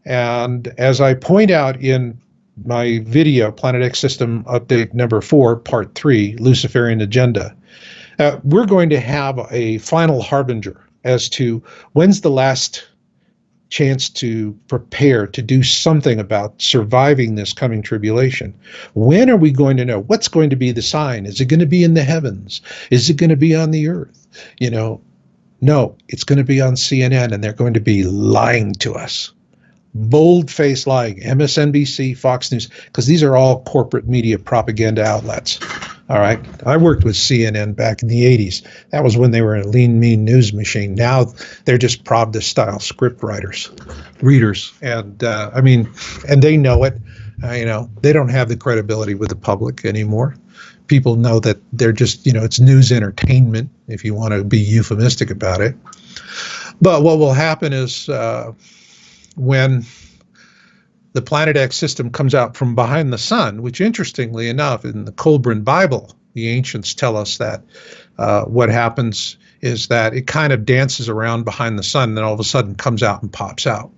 And as I point out in my video, Planet X System Update number 4, Part 3, Luciferian Agenda, we're going to have a final harbinger as to when's the last chance to prepare to do something about surviving this coming tribulation. When are we going to know? What's going to be the sign? Is it going to be in the heavens? Is it going to be on the earth? No, it's going to be on CNN, and they're going to be lying to us. Bold-faced lying, MSNBC, Fox News, because these are all corporate media propaganda outlets. All right. I worked with CNN back in the 80s. That was when they were a lean, mean news machine. Now they're just Pravda-style script readers. And and they know it. They don't have the credibility with the public anymore. People know that they're just, it's news entertainment, if you want to be euphemistic about it. But what will happen is when the Planet X system comes out from behind the sun, which interestingly enough, in the Colburn Bible, the ancients tell us that what happens is that it kind of dances around behind the sun and then all of a sudden comes out and pops out.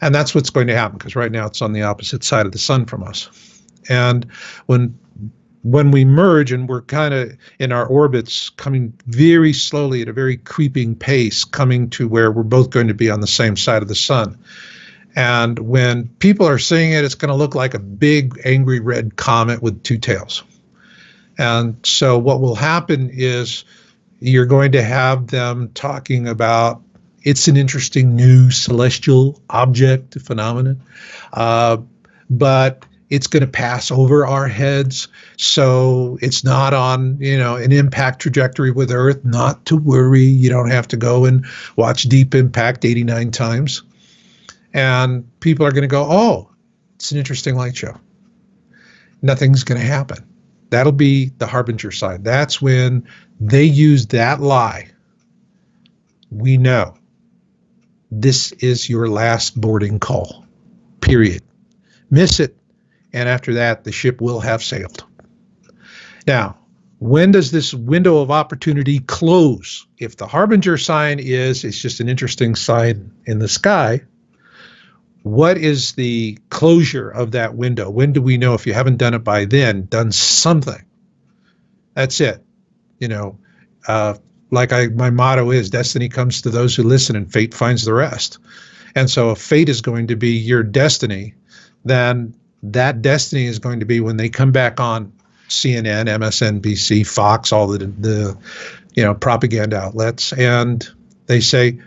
And that's what's going to happen, because right now it's on the opposite side of the sun from us. And when we merge and we're kind of in our orbits coming very slowly at a very creeping pace, coming to where we're both going to be on the same side of the sun. And when people are seeing it, it's going to look like a big, angry red comet with two tails. And so what will happen is you're going to have them talking about it's an interesting new celestial object phenomenon, but it's going to pass over our heads. So it's not on, an impact trajectory with Earth. Not to worry. You don't have to go and watch Deep Impact 89 times. And people are going to go, oh, it's an interesting light show. Nothing's going to happen. That'll be the harbinger sign. That's when they use that lie. We know this is your last boarding call, period. Miss it, and after that, the ship will have sailed. Now, when does this window of opportunity close? If the harbinger sign it's just an interesting sign in the sky, what is the closure of that window? When do we know, if you haven't done it by then, done something? That's it. My motto is, destiny comes to those who listen and fate finds the rest. And so if fate is going to be your destiny, then that destiny is going to be when they come back on CNN, MSNBC, Fox, all the propaganda outlets, and they say,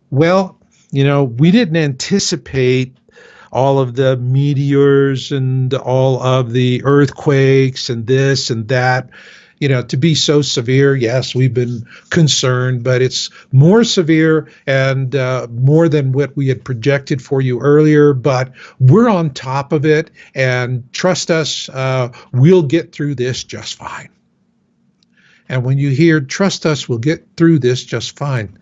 well, we didn't anticipate all of the meteors and all of the earthquakes and this and that, to be so severe. Yes, we've been concerned, but it's more severe and more than what we had projected for you earlier, but we're on top of it, and trust us, we'll get through this just fine. And when you hear, trust us, we'll get through this just fine,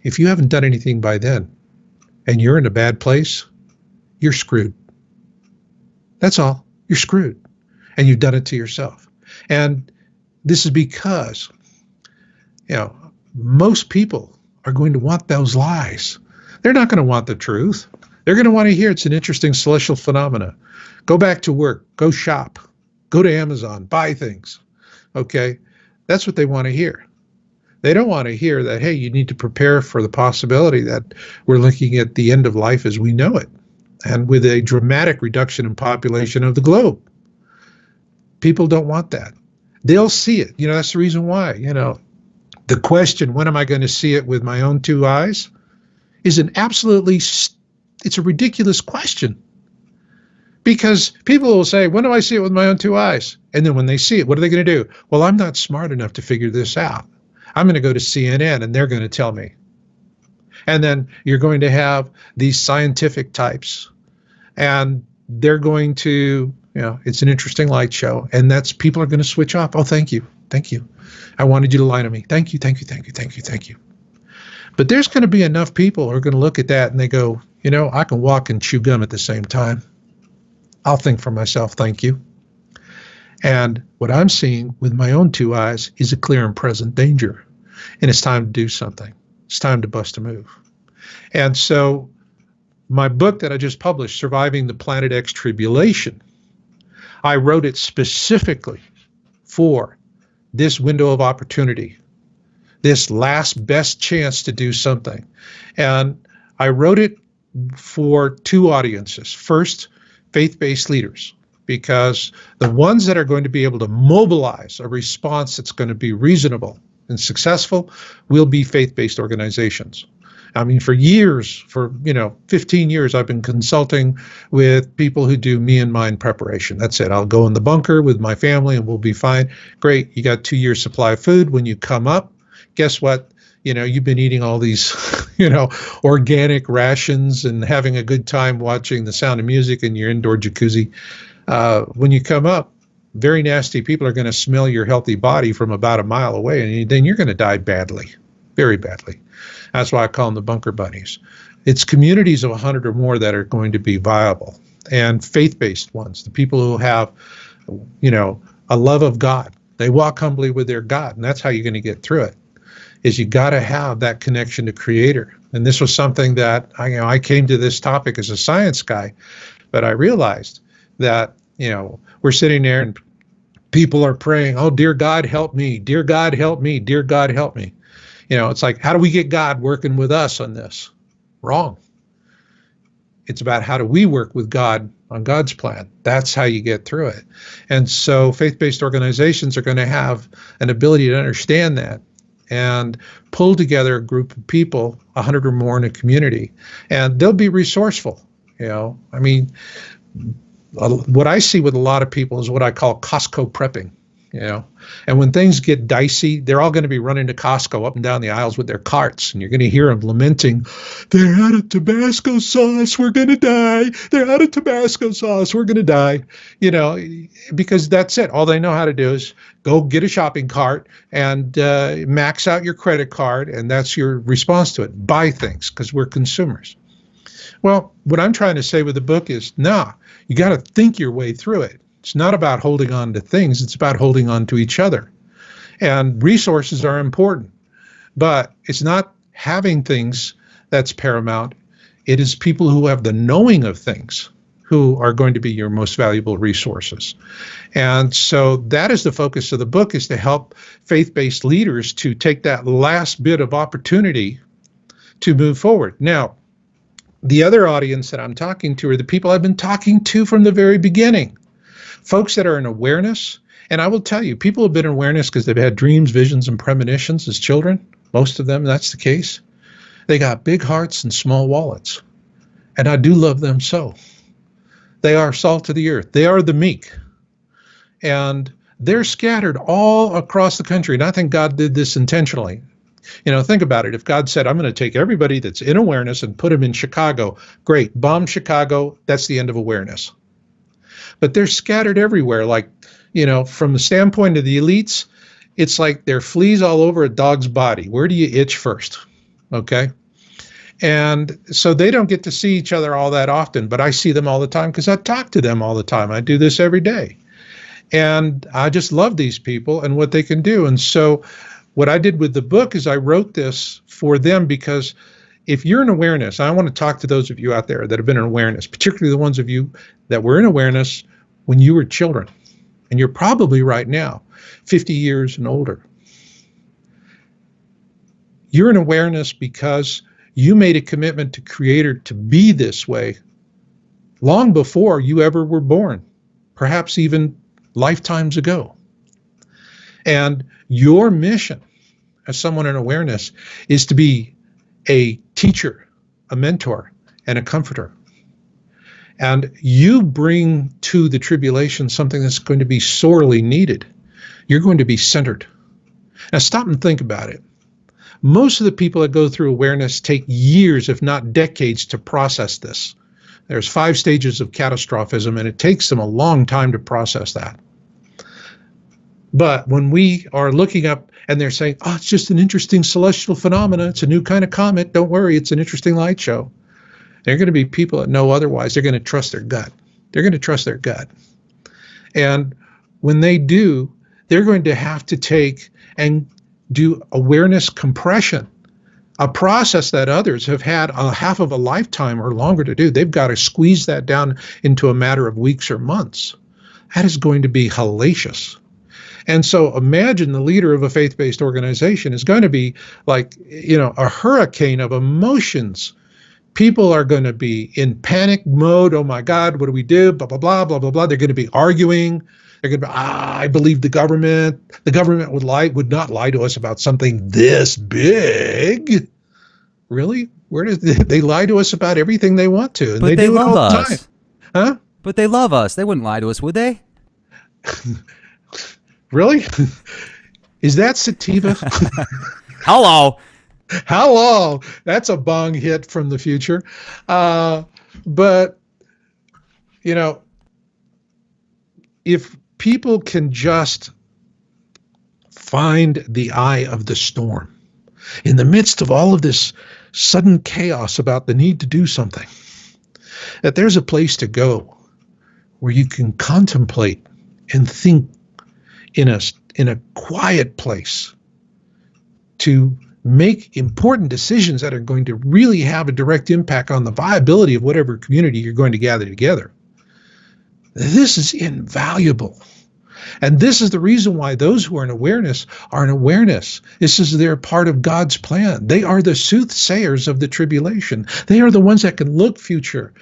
if you haven't done anything by then, and you're in a bad place, you're screwed. That's all. You're screwed. And you've done it to yourself. And this is because, most people are going to want those lies. They're not going to want the truth. They're going to want to hear it's an interesting celestial phenomena. Go back to work. Go shop. Go to Amazon. Buy things. Okay? That's what they want to hear. They don't want to hear that, hey, you need to prepare for the possibility that we're looking at the end of life as we know it, and with a dramatic reduction in population of the globe. People don't want that. They'll see it. That's the reason why, the question, when am I going to see it with my own two eyes, is it's a ridiculous question. Because people will say, when do I see it with my own two eyes? And then when they see it, what are they going to do? Well, I'm not smart enough to figure this out. I'm going to go to CNN and they're going to tell me. And then you're going to have these scientific types, and they're going to, it's an interesting light show, and people are going to switch off. Oh, thank you. Thank you. I wanted you to lie to me. Thank you. Thank you. Thank you. Thank you. Thank you. But there's going to be enough people who are going to look at that and they go, I can walk and chew gum at the same time. I'll think for myself. Thank you. And what I'm seeing with my own two eyes is a clear and present danger. And it's time to do something. It's time to bust a move. And so my book that I just published, Surviving the Planet X Tribulation, I wrote it specifically for this window of opportunity, this last best chance to do something. And I wrote it for two audiences. First, faith-based leaders, because the ones that are going to be able to mobilize a response that's going to be reasonable and successful will be faith-based organizations. I mean, for 15 years, I've been consulting with people who do me and mine preparation. That's it. I'll go in the bunker with my family and we'll be fine. Great. You got 2 years supply of food. When you come up, guess what? You've been eating all these, organic rations and having a good time watching The Sound of Music in your indoor jacuzzi. When you come up, very nasty people are going to smell your healthy body from about a mile away, and then you're going to die badly, very badly. That's why I call them the bunker bunnies. It's communities of 100 or more that are going to be viable, and faith-based ones, the people who have, a love of God. They walk humbly with their God, and that's how you're going to get through it, is you got to have that connection to Creator. And this was something that, I came to this topic as a science guy, but I realized that, we're sitting there and people are praying, oh, dear God, help me. Dear God, help me. Dear God, help me. It's like, how do we get God working with us on this? Wrong. It's about how do we work with God on God's plan. That's how you get through it. And so faith-based organizations are going to have an ability to understand that and pull together a group of people, 100 or more in a community, and they'll be resourceful. I mean, what I see with a lot of people is what I call Costco prepping. And when things get dicey, they're all going to be running to Costco up and down the aisles with their carts, and you're going to hear them lamenting, "They're out of Tabasco sauce, we're going to die. They're out of Tabasco sauce, we're going to die." Because that's it. All they know how to do is go get a shopping cart and max out your credit card, and that's your response to it. Buy things, because we're consumers. Well, what I'm trying to say with the book is, you got to think your way through it. It's not about holding on to things. It's about holding on to each other. And resources are important, but it's not having things that's paramount. It is people who have the knowing of things who are going to be your most valuable resources. And so that is the focus of the book, is to help faith-based leaders to take that last bit of opportunity to move forward. Now, the other audience that I'm talking to are the people I've been talking to from the very beginning. Folks that are in awareness, and I will tell you, people have been in awareness because they've had dreams, visions, and premonitions as children. Most of them, that's the case. They got big hearts and small wallets, and I do love them so. They are salt of the earth. They are the meek, and they're scattered all across the country, and I think God did this intentionally. Think about it. If God said, "I'm going to take everybody that's in awareness and put them in Chicago," great, bomb Chicago, that's the end of awareness. But they're scattered everywhere. Like, from the standpoint of the elites, it's like there are fleas all over a dog's body. Where do you itch first? Okay. And so they don't get to see each other all that often, but I see them all the time because I talk to them all the time. I do this every day. And I just love these people and what they can do. And so what I did with the book is I wrote this for them, because if you're in awareness, I want to talk to those of you out there that have been in awareness, particularly the ones of you that were in awareness when you were children. And you're probably right now 50 years and older. You're in awareness because you made a commitment to Creator to be this way long before you ever were born, perhaps even lifetimes ago. And your mission as someone in awareness is to be a teacher, a mentor, and a comforter. And you bring to the tribulation something that's going to be sorely needed. You're going to be centered. Now stop and think about it. Most of the people that go through awareness take years, if not decades, to process this. There's 5 stages of catastrophism, and it takes them a long time to process that. But when we are looking up and they're saying, "Oh, it's just an interesting celestial phenomena. It's a new kind of comet. Don't worry, it's an interesting light show." They're going to be people that know otherwise. They're going to trust their gut. They're going to trust their gut. And when they do, they're going to have to take and do awareness compression, a process that others have had a half of a lifetime or longer to do. They've got to squeeze that down into a matter of weeks or months. That is going to be hellacious. And so imagine the leader of a faith-based organization is going to be like, a hurricane of emotions. People are going to be in panic mode. Oh my God, what do we do? Blah, blah, blah, blah, blah, blah. They're going to be arguing. They're going to be, I believe the government. The government would not lie to us about something this big. Really? Where do they lie to us about everything they want to? And but they do love it all the us. time. Huh? But they love us. They wouldn't lie to us, would they? Really? Is that sativa? Hello. Hello. That's a bong hit from the future. But, if people can just find the eye of the storm in the midst of all of this sudden chaos about the need to do something, that there's a place to go where you can contemplate and think in a quiet place to make important decisions that are going to really have a direct impact on the viability of whatever community you're going to gather together. This is invaluable. And this is the reason why those who are in awareness are in awareness. This is they're part of God's plan. They are the soothsayers of the tribulation. They are the ones that can look future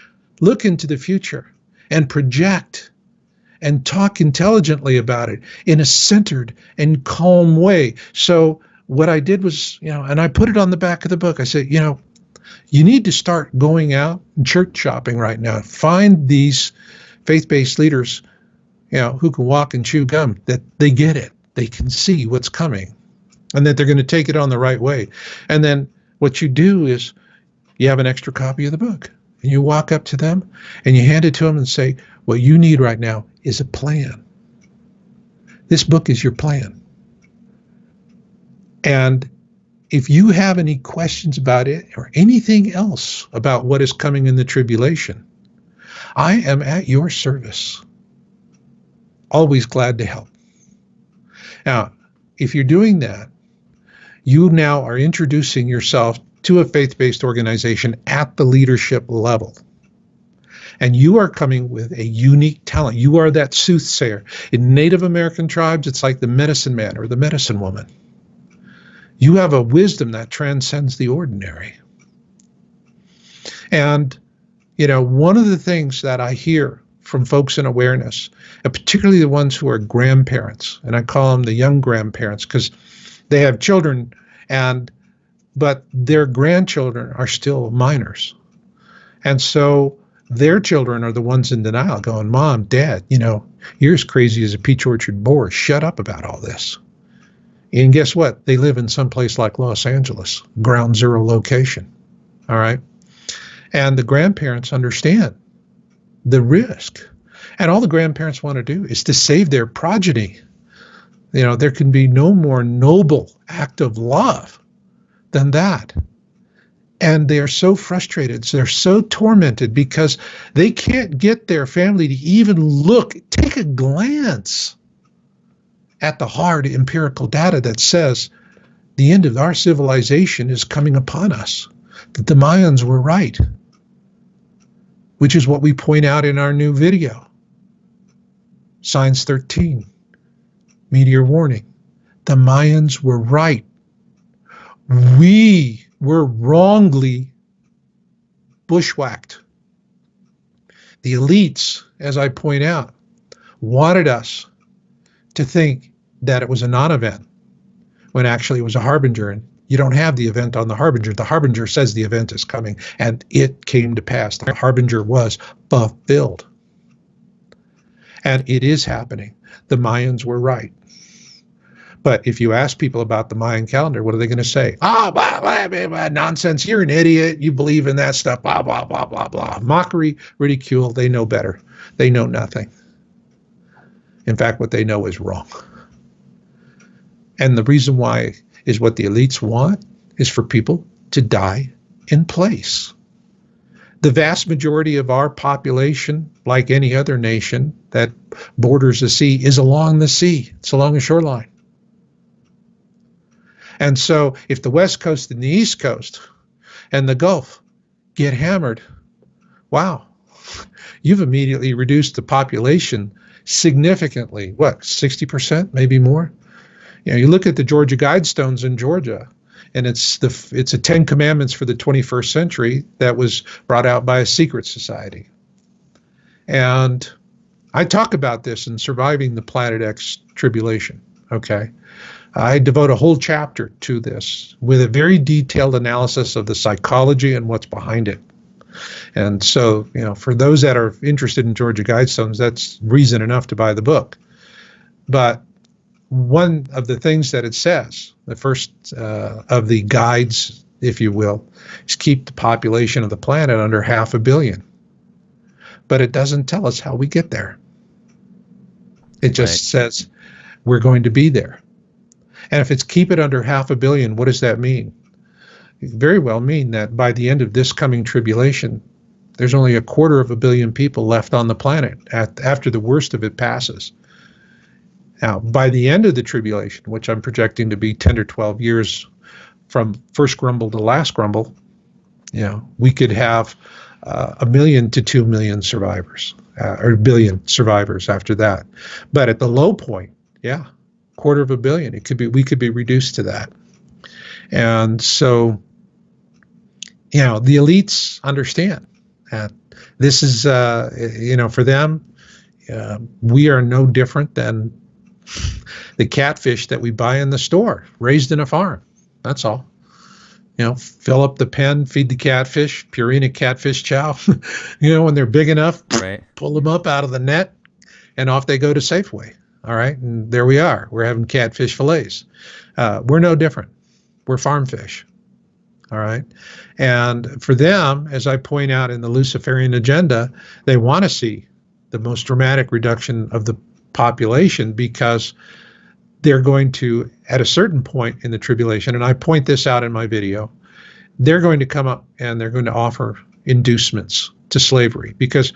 look into the future and project and talk intelligently about it in a centered and calm way. So what I did was, and I put it on the back of the book. I said, you need to start going out and church shopping right now. Find these faith-based leaders, who can walk and chew gum, that they get it. They can see what's coming and that they're going to take it on the right way. And then what you do is you have an extra copy of the book and you walk up to them and you hand it to them and say, what you need right now is a plan. This book is your plan. And if you have any questions about it or anything else about what is coming in the tribulation, I am at your service. Always glad to help. Now, if you're doing that, you now are introducing yourself to a faith-based organization at the leadership level. And you are coming with a unique talent. You are that soothsayer. In Native American tribes, it's like the medicine man or the medicine woman. You have a wisdom that transcends the ordinary. And, one of the things that I hear from folks in awareness, and particularly the ones who are grandparents, and I call them the young grandparents because they have children, but their grandchildren are still minors. And so their children are the ones in denial going, Mom, Dad, you're as crazy as a peach orchard boar. Shut up about all this. And guess what? They live in some place like Los Angeles, ground zero location. All right. And the grandparents understand the risk. And all the grandparents want to do is to save their progeny. There can be no more noble act of love than that. And they are so frustrated. They're so tormented because they can't get their family to even take a glance at the hard empirical data that says the end of our civilization is coming upon us, that the Mayans were right, which is what we point out in our new video. Signs 13, Meteor warning. The Mayans were right. We were wrongly bushwhacked. The elites, as I point out, wanted us to think that it was a non-event when actually it was a harbinger. And you don't have the event on the harbinger. The harbinger says the event is coming, and it came to pass. The harbinger was fulfilled. And it is happening. The Mayans were right. But if you ask people about the Mayan calendar, what are they going to say? Blah, blah, blah, nonsense. You're an idiot. You believe in that stuff. Blah, blah, blah, blah, blah. Mockery, ridicule. They know better. They know nothing. In fact, what they know is wrong. And the reason why is what the elites want is for people to die in place. The vast majority of our population, like any other nation that borders the sea, is along the sea. It's along the shoreline. And so if the West Coast and the East Coast and the Gulf get hammered, wow, you've immediately reduced the population significantly. What, 60%, maybe more? You look at the Georgia Guidestones in Georgia, and it's a 10 Commandments for the 21st century that was brought out by a secret society. And I talk about this in Surviving the Planet X Tribulation, okay? I devote a whole chapter to this with a very detailed analysis of the psychology and what's behind it. And so, for those that are interested in Georgia Guidestones, that's reason enough to buy the book. But one of the things that it says, the first of the guides, if you will, is keep the population of the planet under 500 million. But it doesn't tell us how we get there. It just says we're going to be there. And if it's keep it under 500 million, what does that mean? It very well mean that by the end of this coming tribulation, there's only 250 million people left on the planet after the worst of it passes. Now, by the end of the tribulation, which I'm projecting to be 10 or 12 years from first grumble to last grumble, we could have 1 million to 2 million survivors, or 1 billion survivors after that. But at the low point, 250 million, we could be reduced to that. And so, the elites understand that this is, for them, we are no different than the catfish that we buy in the store, raised in a farm. That's all. Fill up the pen, feed the catfish, Purina catfish chow. When they're big enough, Right. pull them up out of the net, and off they go to Safeway. All right, and there we are. We're having catfish fillets. We're no different. We're farm fish. All right, and for them, as I point out in the Luciferian agenda, they want to see the most dramatic reduction of the population because they're going to, at a certain point in the tribulation, and I point this out in my video, they're going to come up and they're going to offer inducements to slavery. Because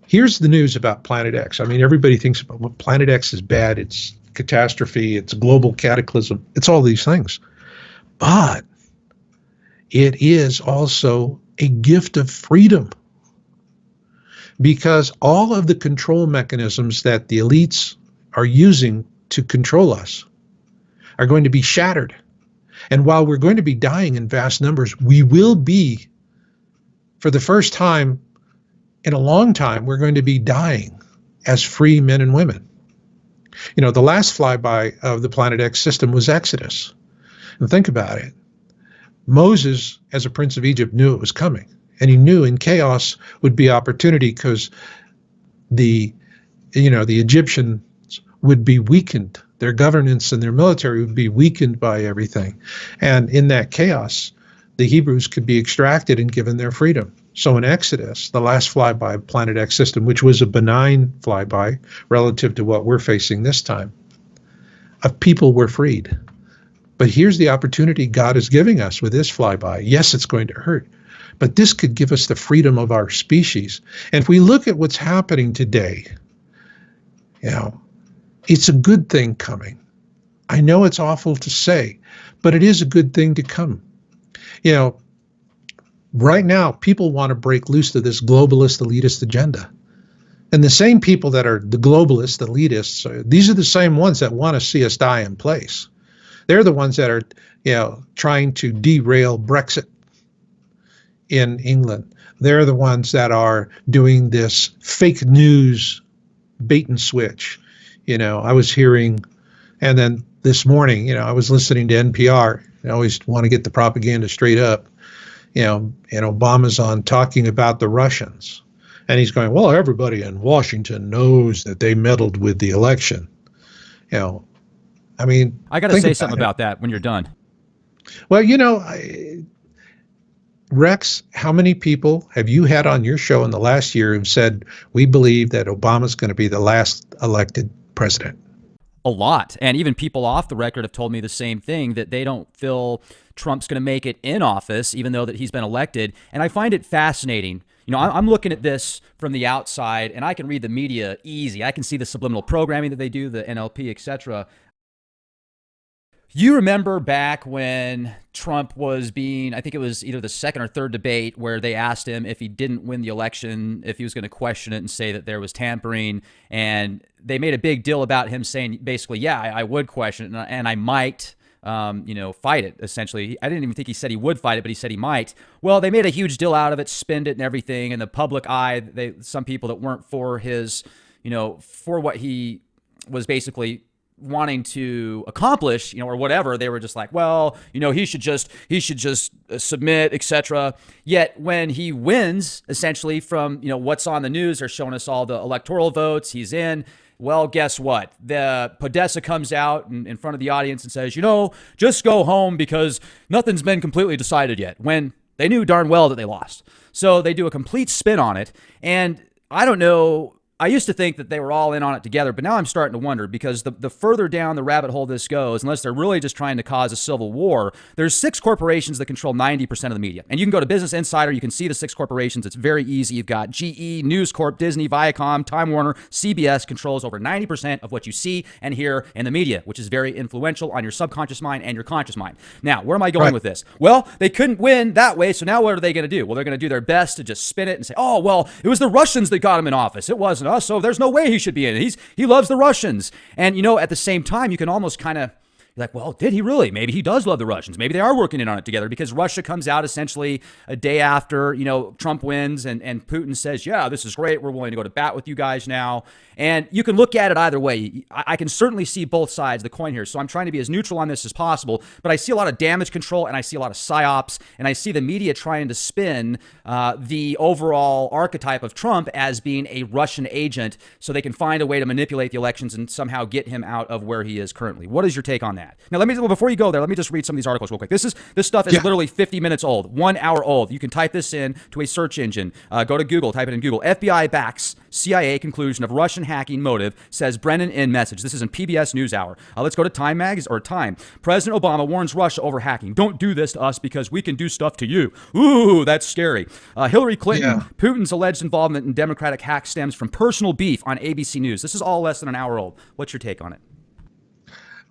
here's the news about Planet X. I mean, everybody thinks about, well, Planet X is bad, it's catastrophe, it's global cataclysm, it's all these things. But it is also a gift of freedom. Because all of the control mechanisms that the elites are using to control us are going to be shattered. And while we're going to be dying in vast numbers, we will be, for the first time in a long time, we're going to be dying as free men and women. The last flyby of the Planet X system was Exodus. And think about it. Moses, as a prince of Egypt, knew it was coming. And he knew in chaos would be opportunity because the Egyptians would be weakened. Their governance and their military would be weakened by everything. And in that chaos, the Hebrews could be extracted and given their freedom. So in Exodus, the last flyby of Planet X system, which was a benign flyby relative to what we're facing this time, of people were freed. But here's the opportunity God is giving us with this flyby. Yes, it's going to hurt, but this could give us the freedom of our species. And if we look at what's happening today, it's a good thing coming. I know it's awful to say, but it is a good thing to come. Right now, people want to break loose to this globalist, elitist agenda. And the same people that are the globalists, the elitists, these are the same ones that want to see us die in place. They're the ones that are, trying to derail Brexit in England. They're the ones that are doing this fake news bait and switch. I was hearing, and then this morning, I was listening to NPR. I always want to get the propaganda straight up. And Obama's on talking about the Russians. And he's going, well, everybody in Washington knows that they meddled with the election. I mean, I got to say something about that when you're done. Well, Rex, how many people have you had on your show in the last year who've said, we believe that Obama's going to be the last elected president? A lot. And even people off the record have told me the same thing, that they don't feel Trump's going to make it in office, even though that he's been elected. And I find it fascinating. I'm looking at this from the outside, and I can read the media easy. I can see the subliminal programming that they do, the NLP, etc. You remember back when Trump was being, I think it was either the second or third debate, where they asked him if he didn't win the election, if he was going to question it and say that there was tampering. And they made a big deal about him saying basically, yeah, I would question it and I might, fight it, essentially. I didn't even think he said he would fight it, but he said he might. Well, they made a huge deal out of it, spinned it and everything. And the public eye, some people that weren't for his, for what he was basically wanting to accomplish, or whatever, they were just like, well, he should just submit, etc. Yet when he wins, essentially from, what's on the news, they're showing us all the electoral votes, he's in. Well, guess what? The Podesta comes out in front of the audience and says, just go home because nothing's been completely decided yet, when they knew darn well that they lost. So they do a complete spin on it. And I don't know, I used to think that they were all in on it together, but now I'm starting to wonder, because the further down the rabbit hole this goes, unless they're really just trying to cause a civil war, there's 6 corporations that control 90% of the media. And you can go to Business Insider, you can see the 6 corporations. It's very easy. You've got GE, News Corp, Disney, Viacom, Time Warner, CBS controls over 90% of what you see and hear in the media, which is very influential on your subconscious mind and your conscious mind. Now, where am I going with this? Well, they couldn't win that way, so now what are they going to do? Well, they're going to do their best to just spin it and say, oh, well, it was the Russians that got him in office. It wasn't us, so there's no way he should be in it. He loves the Russians. And, at the same time, you can almost kind of You're like, well, did he really? Maybe he does love the Russians. Maybe they are working in on it together, because Russia comes out essentially a day after, Trump wins, and Putin says, yeah, this is great. We're willing to go to bat with you guys now. And you can look at it either way. I can certainly see both sides of the coin here. So I'm trying to be as neutral on this as possible. But I see a lot of damage control, and I see a lot of psyops, and I see the media trying to spin the overall archetype of Trump as being a Russian agent, so they can find a way to manipulate the elections and somehow get him out of where he is currently. What is your take on that? Now, before you go there, let me just read some of these articles real quick. This stuff is literally 50 minutes old, 1 hour old. You can type this in to a search engine. Go to Google, type it in Google. FBI backs CIA conclusion of Russian hacking motive, says Brennan in message. This is in PBS NewsHour. Let's go to Time or Time. President Obama warns Russia over hacking. Don't do this to us because we can do stuff to you. Ooh, that's scary. Hillary Clinton, Putin's alleged involvement in Democratic hack stems from personal beef, on ABC News. This is all less than an hour old. What's your take on it?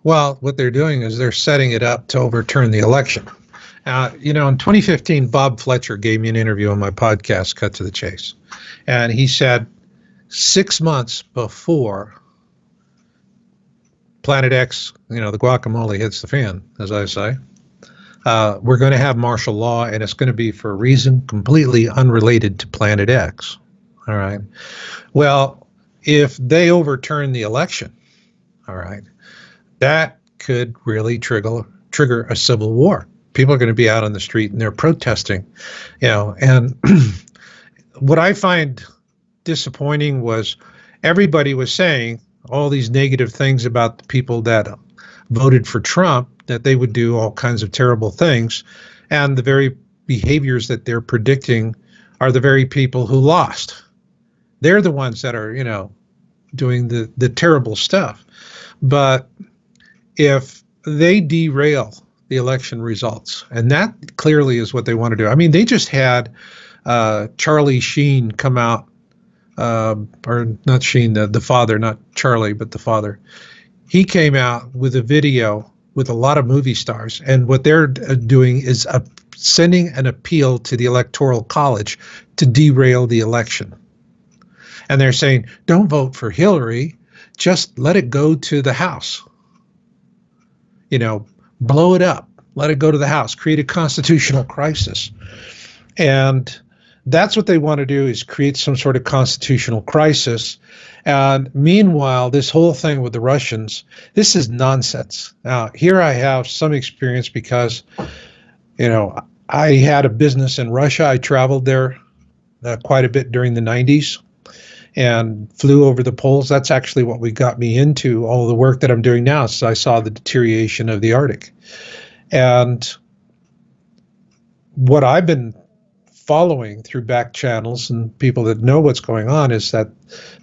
Well, what they're doing is they're setting it up to overturn the election. In 2015, Bob Fletcher gave me an interview on my podcast, Cut to the Chase. And he said 6 months before Planet X, the guacamole hits the fan, as I say, we're going to have martial law, and it's going to be for a reason completely unrelated to Planet X. All right. Well, if they overturn the election, all right, that could really trigger a civil war. People are going to be out on the street and they're protesting, and what I find disappointing was everybody was saying all these negative things about the people that voted for Trump, that they would do all kinds of terrible things. And the very behaviors that they're predicting are the very people who lost. They're the ones that are, doing the terrible stuff. But if they derail the election results, and that clearly is what they want to do. I mean, they just had Charlie Sheen come out, or not Sheen, the father, not Charlie, but the father. He came out with a video with a lot of movie stars, and what they're doing is sending an appeal to the Electoral College to derail the election. And they're saying, don't vote for Hillary, just let it go to the House. Blow it up, let it go to the House, create a constitutional crisis. And that's what they want to do, is create some sort of constitutional crisis. And meanwhile, this whole thing with the Russians, this is nonsense. Now, here I have some experience because, I had a business in Russia. I traveled there quite a bit during the 90s and flew over the poles. That's actually what got me into all the work that I'm doing now. So I saw the deterioration of the Arctic. And what I've been following through back channels and people that know what's going on is that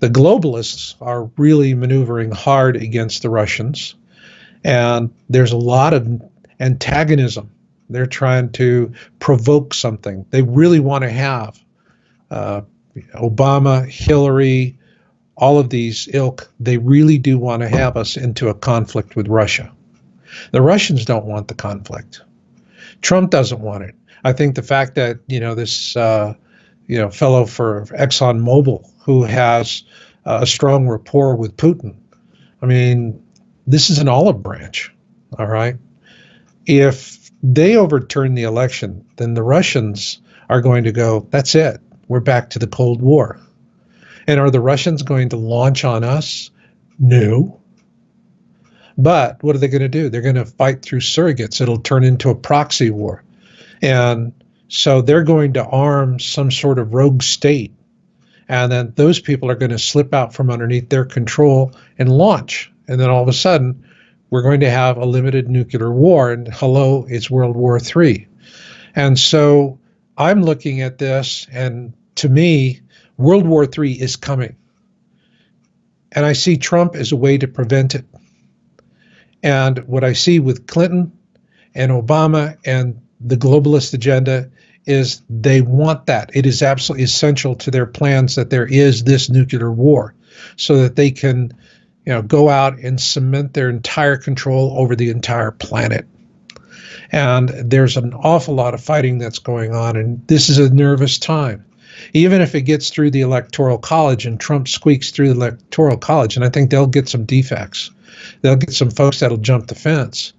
the globalists are really maneuvering hard against the Russians. And there's a lot of antagonism. They're trying to provoke something. They really want to have Obama, Hillary, all of these ilk. They really do want to have us into a conflict with Russia. The Russians don't want the conflict. Trump doesn't want it. I think the fact that, this, fellow for ExxonMobil who has a strong rapport with Putin, I mean, this is an olive branch, all right? If they overturn the election, then the Russians are going to go, that's it. We're back to the Cold War. And are the Russians going to launch on us? No. But what are they going to do? They're going to fight through surrogates. It'll turn into a proxy war. And so they're going to arm some sort of rogue state. And then those people are going to slip out from underneath their control and launch. And then all of a sudden, we're going to have a limited nuclear war. And hello, it's World War III. And so I'm looking at this, and to me, World War III is coming. And I see Trump as a way to prevent it. And what I see with Clinton and Obama and the globalist agenda is they want that. It is absolutely essential to their plans that there is this nuclear war so that they can, go out and cement their entire control over the entire planet. And there's an awful lot of fighting that's going on, and this is a nervous time. Even if it gets through the Electoral College and Trump squeaks through the Electoral College, and I think they'll get some defects, They'll get some folks that'll jump the fence,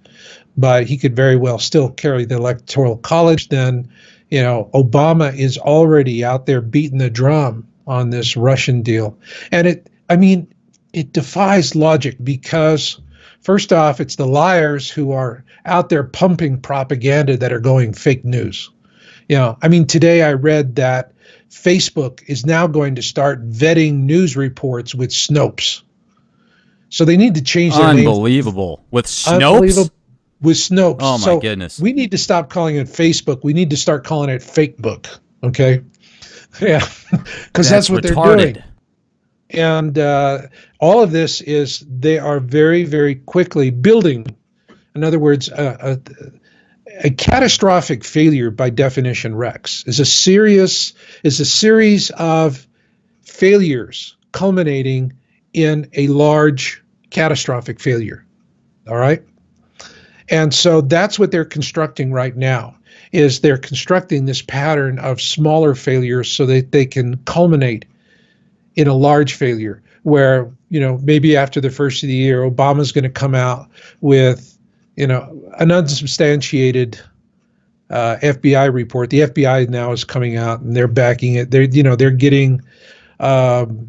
but he could very well still carry the Electoral College. Then, Obama is already out there beating the drum on this Russian deal. And it defies logic because, first off, it's the liars who are out there pumping propaganda that are going fake news. Today I read that Facebook is now going to start vetting news reports with Snopes. So they need to change their name. Unbelievable. With Snopes? Unbelievable. With Snopes. Oh, my goodness. We need to stop calling it Facebook. We need to start calling it Fakebook. Okay? Yeah. Because that's what retarded. They're doing. And all of this is they are very, very quickly building. In other words, a catastrophic failure by definition, Rex, is a series of failures culminating in a large catastrophic failure. All right? And so that's what they're constructing right now, is they're constructing this pattern of smaller failures so that they can culminate in a large failure where, maybe after the first of the year, Obama's going to come out with, an unsubstantiated FBI report. The FBI now is coming out and they're backing it. They're getting the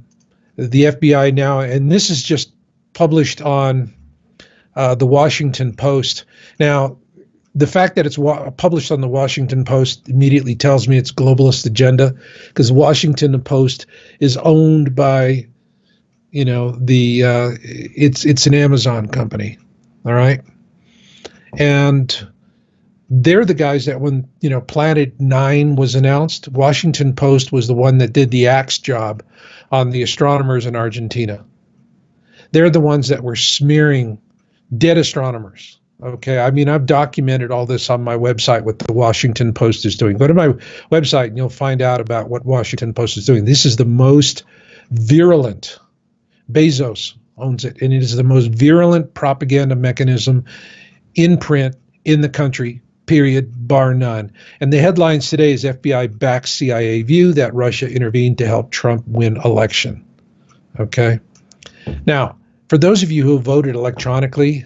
FBI now, and this is just published on the Washington Post. Now, the fact that it's published on the Washington Post immediately tells me it's globalist agenda, because the Washington Post is owned by, it's an Amazon company, all right? And they're the guys that when, Planet 9 was announced, Washington Post was the one that did the axe job on the astronomers in Argentina. They're the ones that were smearing dead astronomers. Okay, I've documented all this on my website, what the Washington Post is doing. Go to my website and you'll find out about what Washington Post is doing. This is the most virulent. Bezos owns it, and it is the most virulent propaganda mechanism in print in the country, period, bar none. And the headlines today is FBI backs CIA view that Russia intervened to help Trump win election. Okay? Now, for those of you who voted electronically,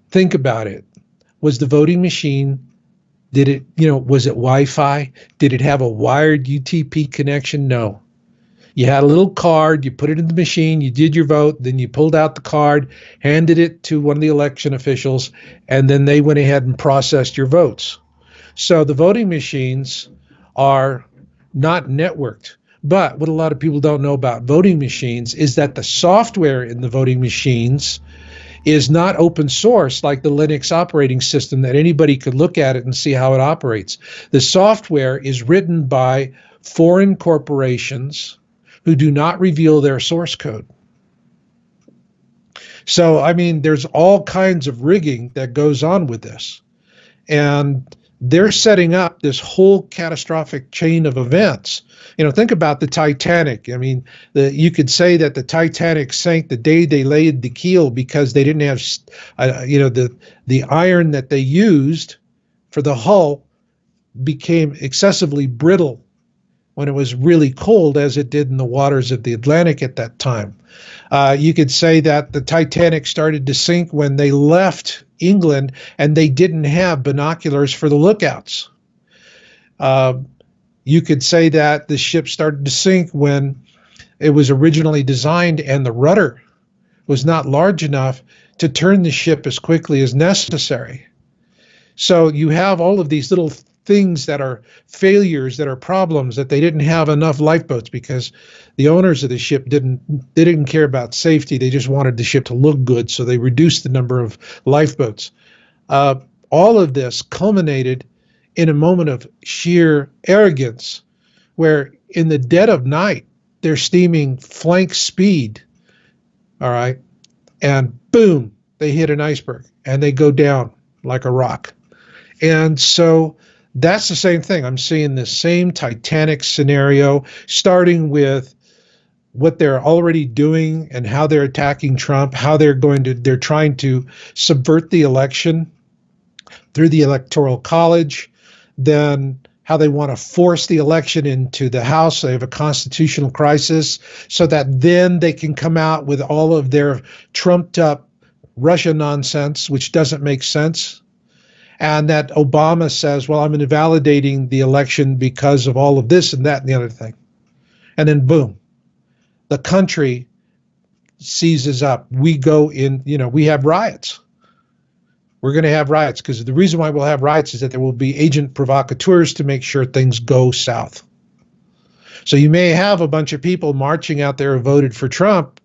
think about it. Was the voting machine, was it Wi-Fi? Did it have a wired UTP connection? No. You had a little card, you put it in the machine, you did your vote, then you pulled out the card, handed it to one of the election officials, and then they went ahead and processed your votes. So the voting machines are not networked. But what a lot of people don't know about voting machines is that the software in the voting machines is not open source like the Linux operating system that anybody could look at it and see how it operates. The software is written by foreign corporations who do not reveal their source code. So, there's all kinds of rigging that goes on with this. And they're setting up this whole catastrophic chain of events. Think about the Titanic. You could say that the Titanic sank the day they laid the keel because they didn't have, the iron that they used for the hull became excessively brittle when it was really cold, as it did in the waters of the Atlantic at that time. You could say that the Titanic started to sink when they left England and they didn't have binoculars for the lookouts. You could say that the ship started to sink when it was originally designed and the rudder was not large enough to turn the ship as quickly as necessary. So you have all of these little things that are failures, that are problems, that they didn't have enough lifeboats because the owners of the ship didn't care about safety. They just wanted the ship to look good, so they reduced the number of lifeboats. All of this culminated in a moment of sheer arrogance where in the dead of night, they're steaming flank speed, all right, and boom, they hit an iceberg and they go down like a rock. And so that's the same thing. I'm seeing the same Titanic scenario, starting with what they're already doing and how they're attacking Trump, how they're trying to subvert the election through the Electoral College, then how they want to force the election into the House. They have a constitutional crisis so that then they can come out with all of their trumped up Russia nonsense, which doesn't make sense. And that Obama says, well, I'm invalidating the election because of all of this and that and the other thing. And then boom, the country seizes up. We go in, we have riots. We're going to have riots because the reason why we'll have riots is that there will be agent provocateurs to make sure things go south. So you may have a bunch of people marching out there who voted for Trump,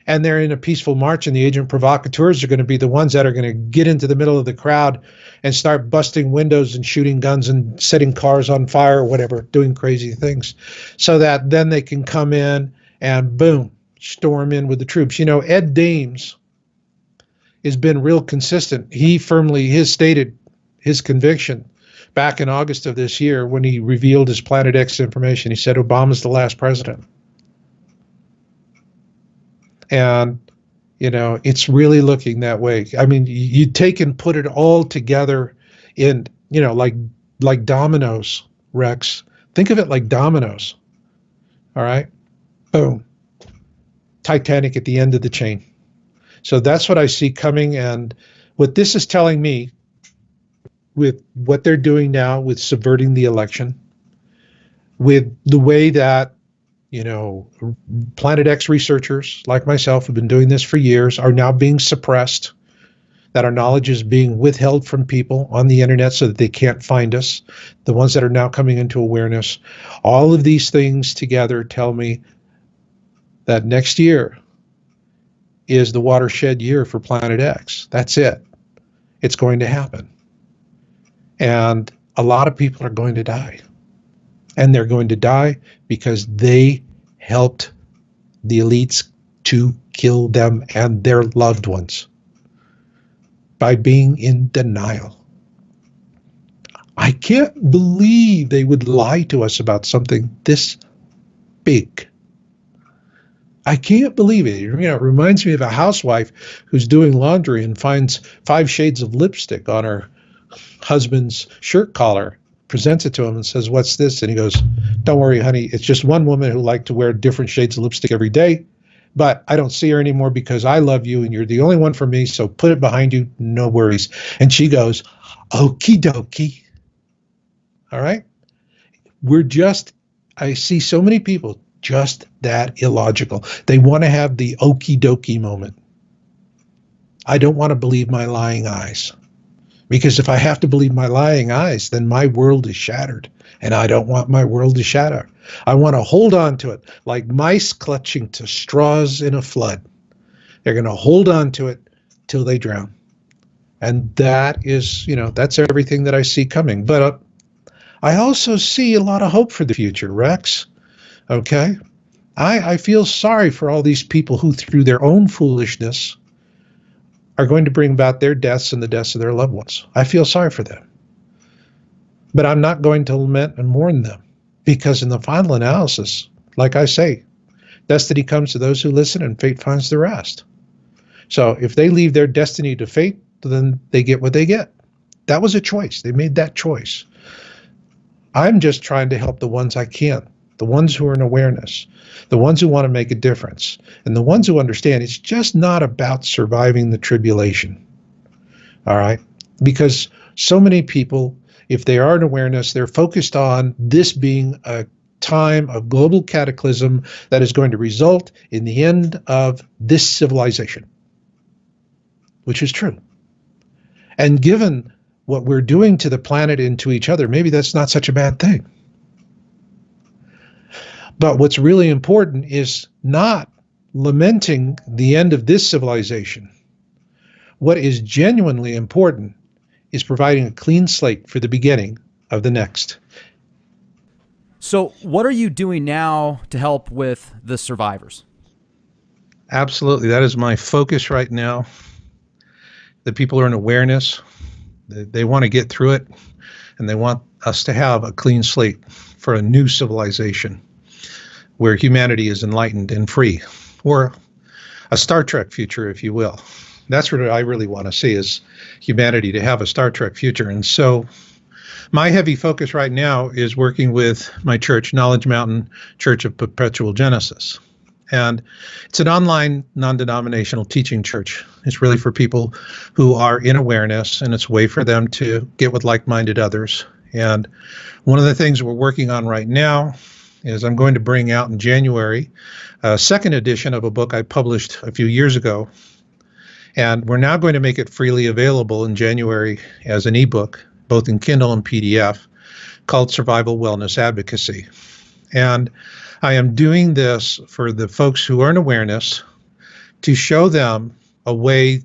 and they're in a peaceful march, and the agent provocateurs are going to be the ones that are going to get into the middle of the crowd and start busting windows and shooting guns and setting cars on fire or whatever, doing crazy things, so that then they can come in and boom, storm in with the troops. Ed Dames has been real consistent. He firmly has stated his conviction back in August of this year when he revealed his Planet X information. He said Obama's the last president. And, it's really looking that way. I mean, you take and put it all together in, like dominoes, Rex. Think of it like dominoes. All right? Boom. Titanic at the end of the chain. So that's what I see coming. And what this is telling me with what they're doing now with subverting the election, with the way that, Planet X researchers like myself who've been doing this for years are now being suppressed, that our knowledge is being withheld from people on the internet so that they can't find us, the ones that are now coming into awareness. All of these things together tell me that next year is the watershed year for Planet X. That's it. It's going to happen. And a lot of people are going to die. And they're going to die because they helped the elites to kill them and their loved ones by being in denial. I can't believe they would lie to us about something this big. I can't believe it. It reminds me of a housewife who's doing laundry and finds 5 shades of lipstick on her husband's shirt collar, presents it to him and says, "What's this?" And he goes, "Don't worry, honey. It's just one woman who liked to wear different shades of lipstick every day, but I don't see her anymore because I love you and you're the only one for me, so put it behind you. No worries." And she goes, "Okie dokie." All right? I see so many people just that illogical. They want to have the okie dokie moment. I don't want to believe my lying eyes. Because if I have to believe my lying eyes, then my world is shattered. And I don't want my world to shatter. I want to hold on to it like mice clutching to straws in a flood. They're going to hold on to it till they drown. And that is, that's everything that I see coming. But I also see a lot of hope for the future, Rex. Okay? I feel sorry for all these people who, through their own foolishness, are going to bring about their deaths and the deaths of their loved ones. I feel sorry for them. But I'm not going to lament and mourn them, because in the final analysis, like I say, destiny comes to those who listen and fate finds the rest. So if they leave their destiny to fate, then they get what they get. That was a choice. They made that choice. I'm just trying to help the ones I can, the ones who are in awareness, the ones who want to make a difference, and the ones who understand it's just not about surviving the tribulation. All right? Because so many people, if they are in awareness, they're focused on this being a time of global cataclysm that is going to result in the end of this civilization, which is true. And given what we're doing to the planet and to each other, maybe that's not such a bad thing. But what's really important is not lamenting the end of this civilization. What is genuinely important is providing a clean slate for the beginning of the next. So what are you doing now to help with the survivors? Absolutely. That is my focus right now. The people are in awareness. They want to get through it, and they want us to have a clean slate for a new civilization where humanity is enlightened and free, or a Star Trek future, if you will. That's what I really want to see, is humanity to have a Star Trek future. And so my heavy focus right now is working with my church, Knowledge Mountain Church of Perpetual Genesis. And it's an online, non-denominational teaching church. It's really for people who are in awareness, and it's a way for them to get with like-minded others. And one of the things we're working on right now is I'm going to bring out in January a second edition of a book I published a few years ago. And we're now going to make it freely available in January as an ebook, both in Kindle and PDF, called Survival Wellness Advocacy. And I am doing this for the folks who are in awareness to show them a way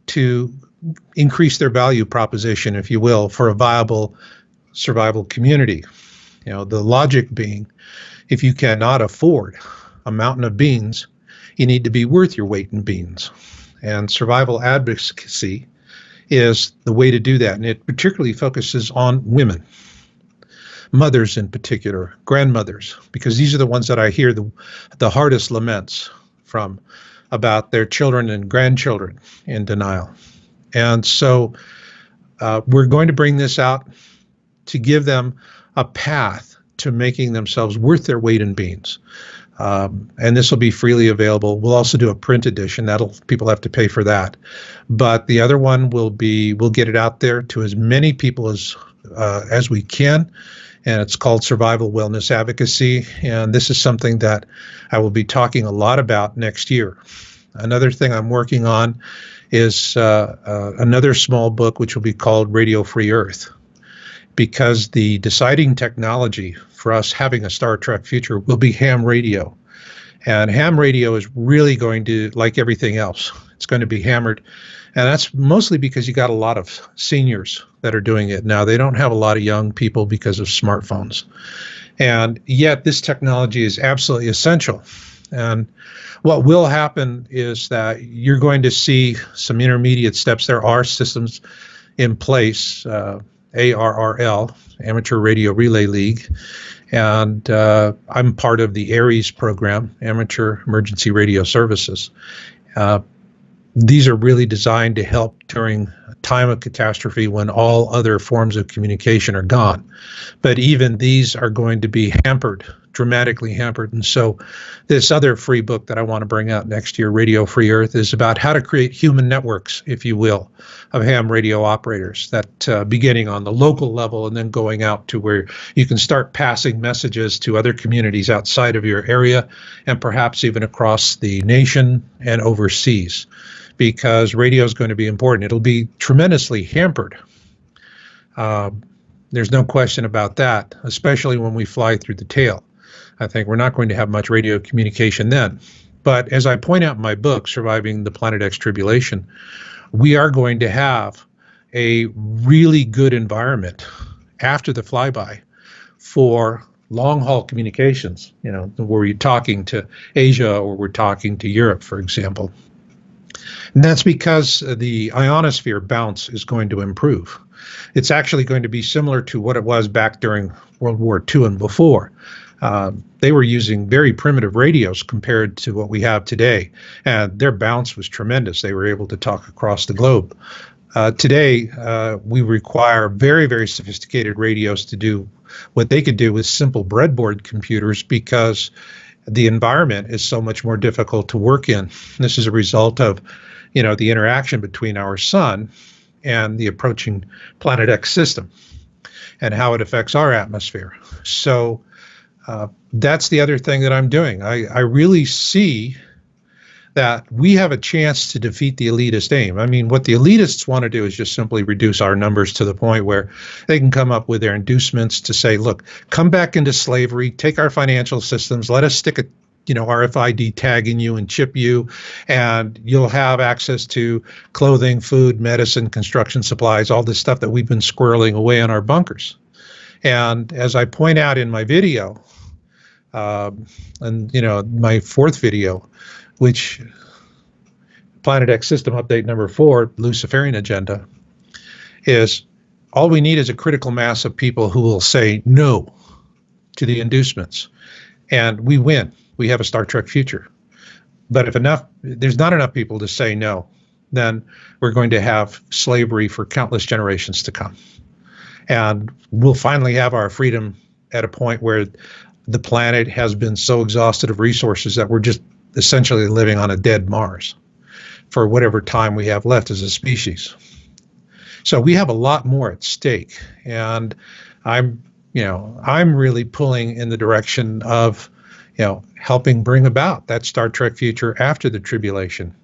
to increase their value proposition, if you will, for a viable survival community. You know, the logic being, if you cannot afford a mountain of beans, you need to be worth your weight in beans. And survival advocacy is the way to do that. And it particularly focuses on women, mothers in particular, grandmothers, because these are the ones that I hear the hardest laments from about their children and grandchildren in denial. And so we're going to bring this out to give them a path to making themselves worth their weight in beans. And this will be freely available. We'll also do a print edition. People have to pay for that. But the other one we'll get it out there to as many people as we can. And it's called Survival Wellness Advocacy. And this is something that I will be talking a lot about next year. Another thing I'm working on is another small book, which will be called Radio Free Earth, because the deciding technology for us having a Star Trek future will be ham radio. And ham radio is really going to, like everything else, it's going to be hammered. And that's mostly because you got a lot of seniors that are doing it now. They don't have a lot of young people because of smartphones. And yet this technology is absolutely essential. And what will happen is that you're going to see some intermediate steps. There are systems in place, ARRL, Amateur Radio Relay League, and I'm part of the ARES program, Amateur Emergency Radio Services. These are really designed to help during a time of catastrophe when all other forms of communication are gone. But even these are going to be hampered, dramatically hampered. And so this other free book that I want to bring out next year, Radio Free Earth, is about how to create human networks, if you will, of ham radio operators, that beginning on the local level and then going out to where you can start passing messages to other communities outside of your area and perhaps even across the nation and overseas, because radio is going to be important. It'll be tremendously hampered. There's no question about that, especially when we fly through the tail. I think we're not going to have much radio communication then. But as I point out in my book, Surviving the Planet X Tribulation, we are going to have a really good environment after the flyby for long-haul communications, you know, where you're talking to Asia or we're talking to Europe, for example. And that's because the ionosphere bounce is going to improve. It's actually going to be similar to what it was back during World War II and before. They were using very primitive radios compared to what we have today, and their bounce was tremendous. They were able to talk across the globe. Today, we require very, very sophisticated radios to do what they could do with simple breadboard computers because the environment is so much more difficult to work in. This is a result of, you know, the interaction between our sun and the approaching Planet X system and how it affects our atmosphere. So that's the other thing that I'm doing. I really see that we have a chance to defeat the elitist aim. I mean, what the elitists want to do is just simply reduce our numbers to the point where they can come up with their inducements to say, look, come back into slavery, take our financial systems, let us stick a RFID tag in you and chip you, and you'll have access to clothing, food, medicine, construction supplies, all this stuff that we've been squirreling away in our bunkers. And as I point out in my video, my fourth video, which Planet X System Update number 4, Luciferian Agenda, is all we need is a critical mass of people who will say no to the inducements, and we win. We have a Star Trek future. But if there's not enough people to say no, then we're going to have slavery for countless generations to come. And we'll finally have our freedom at a point where the planet has been so exhausted of resources that we're just essentially living on a dead Mars for whatever time we have left as a species. So we have a lot more at stake, and I'm really pulling in the direction of, helping bring about that Star Trek future after the tribulation,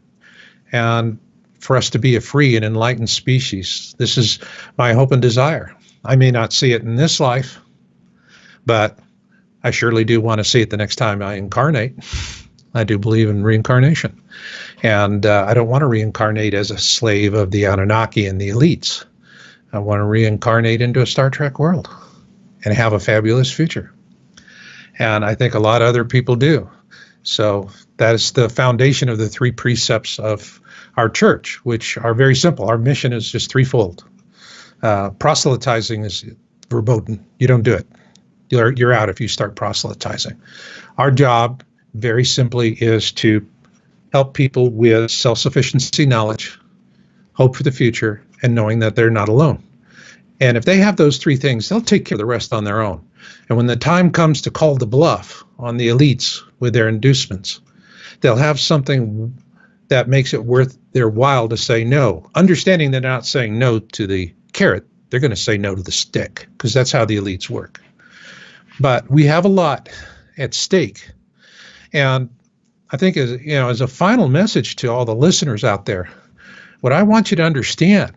and for us to be a free and enlightened species. This is my hope and desire. I may not see it in this life, but I surely do want to see it the next time I incarnate. I do believe in reincarnation. And I don't want to reincarnate as a slave of the Anunnaki and the elites. I want to reincarnate into a Star Trek world and have a fabulous future. And I think a lot of other people do. So that is the foundation of the 3 precepts of our church, which are very simple. Our mission is just threefold. Proselytizing is verboten. You don't do it. You're out if you start proselytizing. Our job, very simply, is to help people with self-sufficiency knowledge, hope for the future, and knowing that they're not alone. And if they have those 3 things, they'll take care of the rest on their own. And when the time comes to call the bluff on the elites with their inducements, they'll have something that makes it worth their while to say no, understanding they're not saying no to the carrot, they're going to say no to the stick, because that's how the elites work. But we have a lot at stake. And I think as a final message to all the listeners out there, what I want you to understand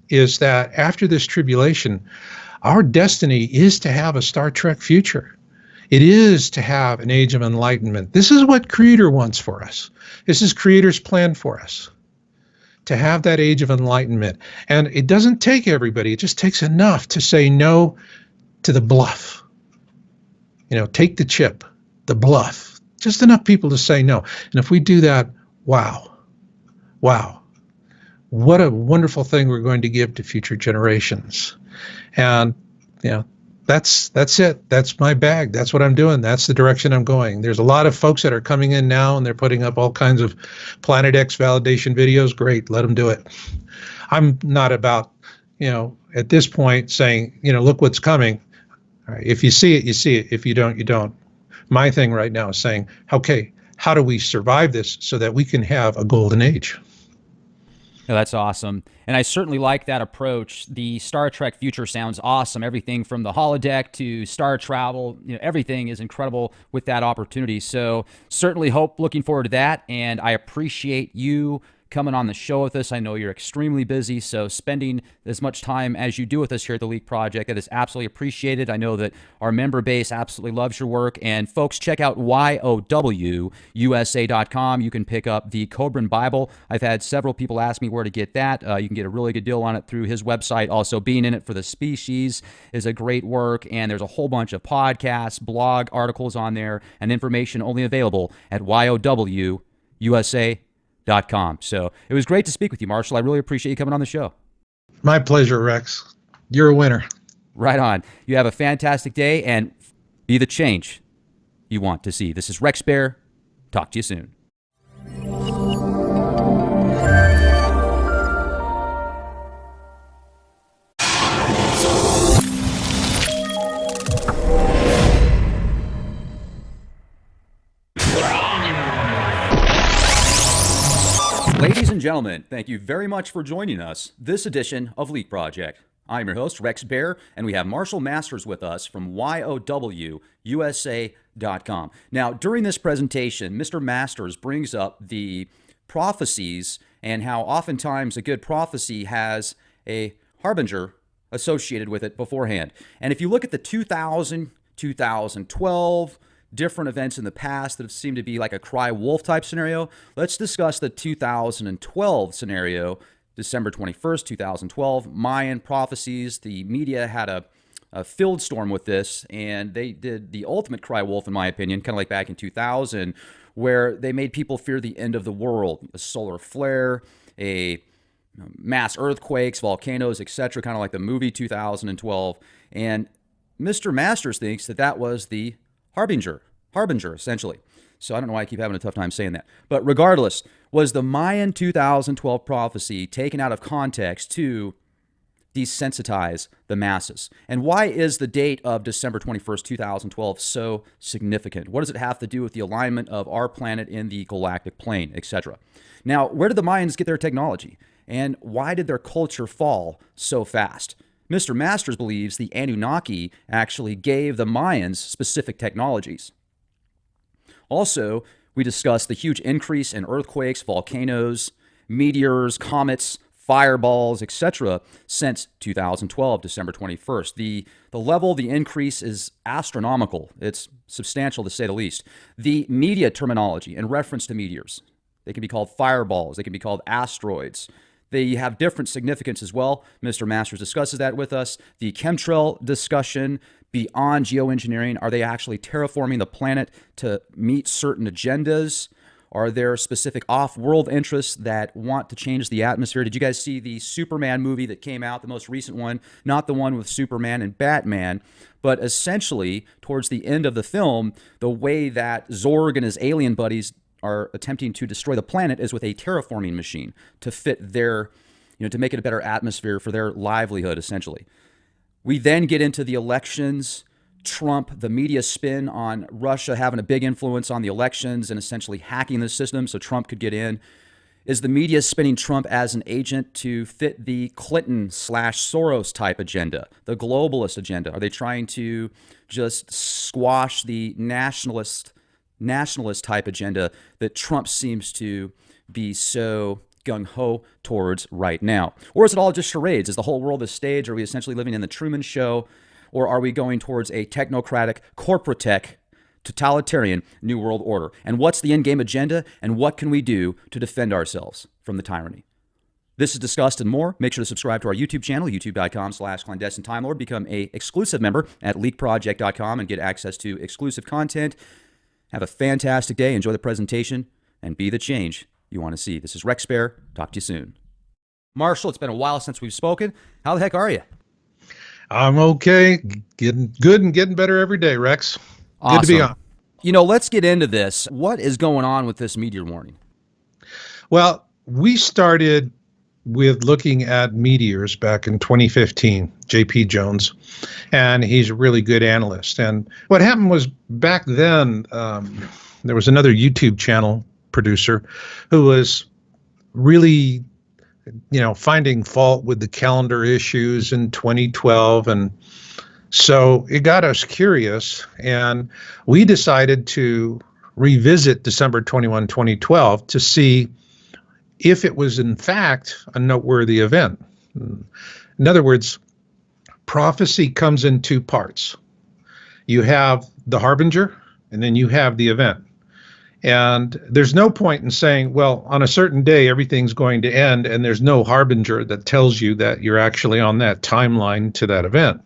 is that after this tribulation, our destiny is to have a Star Trek future. It is to have an age of enlightenment. This is what Creator wants for us. This is Creator's plan for us, to have that age of enlightenment. And it doesn't take everybody. It just takes enough to say no to the bluff. Take the chip, the bluff. Just enough people to say no. And if we do that, wow, what a wonderful thing we're going to give to future generations. And, that's it. That's my bag. That's what I'm doing. That's the direction I'm going. There's a lot of folks that are coming in now, and they're putting up all kinds of Planet X validation videos. Great. Let them do it. I'm not about, at this point saying, look what's coming. All right, if you see it, you see it. If you don't, you don't. My thing right now is saying, okay, how do we survive this so that we can have a golden age? Yeah, that's awesome. And I certainly like that approach. The Star Trek future sounds awesome. Everything from the holodeck to star travel, everything is incredible with that opportunity. So certainly looking forward to that. And I appreciate you coming on the show with us. I know you're extremely busy, so spending as much time as you do with us here at the Leak Project, that is absolutely appreciated. I know that our member base absolutely loves your work. And folks, check out YOWUSA.com. You can pick up the Cobran Bible. I've had several people ask me where to get that. You can get a really good deal on it through his website. Also, Being in It for the Species is a great work, and there's a whole bunch of podcasts, blog articles on there, and information only available at YOWUSA.com. So it was great to speak with you, Marshall. I really appreciate you coming on the show. My pleasure, Rex. You're a winner. Right on. You have a fantastic day and be the change you want to see. This is Rex Bear. Talk to you soon. Ladies and gentlemen, thank you very much for joining us this edition of Leak Project. I'm your host, Rex Bear, and we have Marshall Masters with us from YOWUSA.com. Now, during this presentation, Mr. Masters brings up the prophecies and how oftentimes a good prophecy has a harbinger associated with it beforehand. And if you look at the 2012, different events in the past that have seemed to be like a cry wolf type scenario, let's discuss the 2012 scenario, December 21st, 2012. Mayan prophecies. The media had a field storm with this, and they did the ultimate cry wolf, in my opinion, kind of like back in 2000, where they made people fear the end of the world, a solar flare, mass earthquakes, volcanoes, etc., kind of like the movie 2012. And Mr. Masters thinks that was the harbinger, essentially. So I don't know why I keep having a tough time saying that. But regardless, was the Mayan 2012 prophecy taken out of context to desensitize the masses. And why is the date of December 21st, 2012 so significant? What does it have to do with the alignment of our planet in the galactic plane, etc.? Now, where did the Mayans get their technology? And why did their culture fall so fast? Mr. Masters believes the Anunnaki actually gave the Mayans specific technologies. Also, we discussed the huge increase in earthquakes, volcanoes, meteors, comets, fireballs, etc. since 2012, December 21st. The level, the increase is astronomical. It's substantial to say the least. The media terminology in reference to meteors, they can be called fireballs, they can be called asteroids. They have different significance as well. Mr. Masters discusses that with us. The chemtrail discussion beyond geoengineering. Are they actually terraforming the planet to meet certain agendas? Are there specific off-world interests that want to change the atmosphere? Did you guys see the Superman movie that came out, the most recent one? Not the one with Superman and Batman, but essentially, towards the end of the film, the way that Zorg and his alien buddies are attempting to destroy the planet is with a terraforming machine to fit their, to make it a better atmosphere for their livelihood, essentially. We then get into the elections. Trump, the media spin on Russia having a big influence on the elections and essentially hacking the system so Trump could get in. Is the media spinning Trump as an agent to fit the Clinton/Soros type agenda, the globalist agenda? Are they trying to just squash the nationalist type agenda that Trump seems to be so gung-ho towards right now? Or is it all just charades? Is the whole world a stage? Are we essentially living in the Truman Show? Or are we going towards a technocratic, corporate tech, totalitarian New World Order? And what's the endgame agenda? And what can we do to defend ourselves from the tyranny? This is discussed and more. Make sure to subscribe to our YouTube channel, youtube.com/clandestine Time Lord. Become an exclusive member at leakproject.com and get access to exclusive content. Have a fantastic day. Enjoy the presentation and be the change you want to see. This is Rex Bear. Talk to you soon. Marshall, it's been a while since we've spoken. How the heck are you? I'm okay. Getting good and getting better every day, Rex. Awesome. Good to be on. Let's get into this. What is going on with this meteor warning? Well, we started with looking at meteors back in 2015, JP Jones, and he's a really good analyst. And what happened was back then, there was another YouTube channel producer who was really finding fault with the calendar issues in 2012. And so it got us curious, and we decided to revisit December 21, 2012 to see if it was in fact a noteworthy event. In other words, prophecy comes in two parts. You have the harbinger, and then you have the event. And there's no point in saying, well, on a certain day, everything's going to end, and there's no harbinger that tells you that you're actually on that timeline to that event.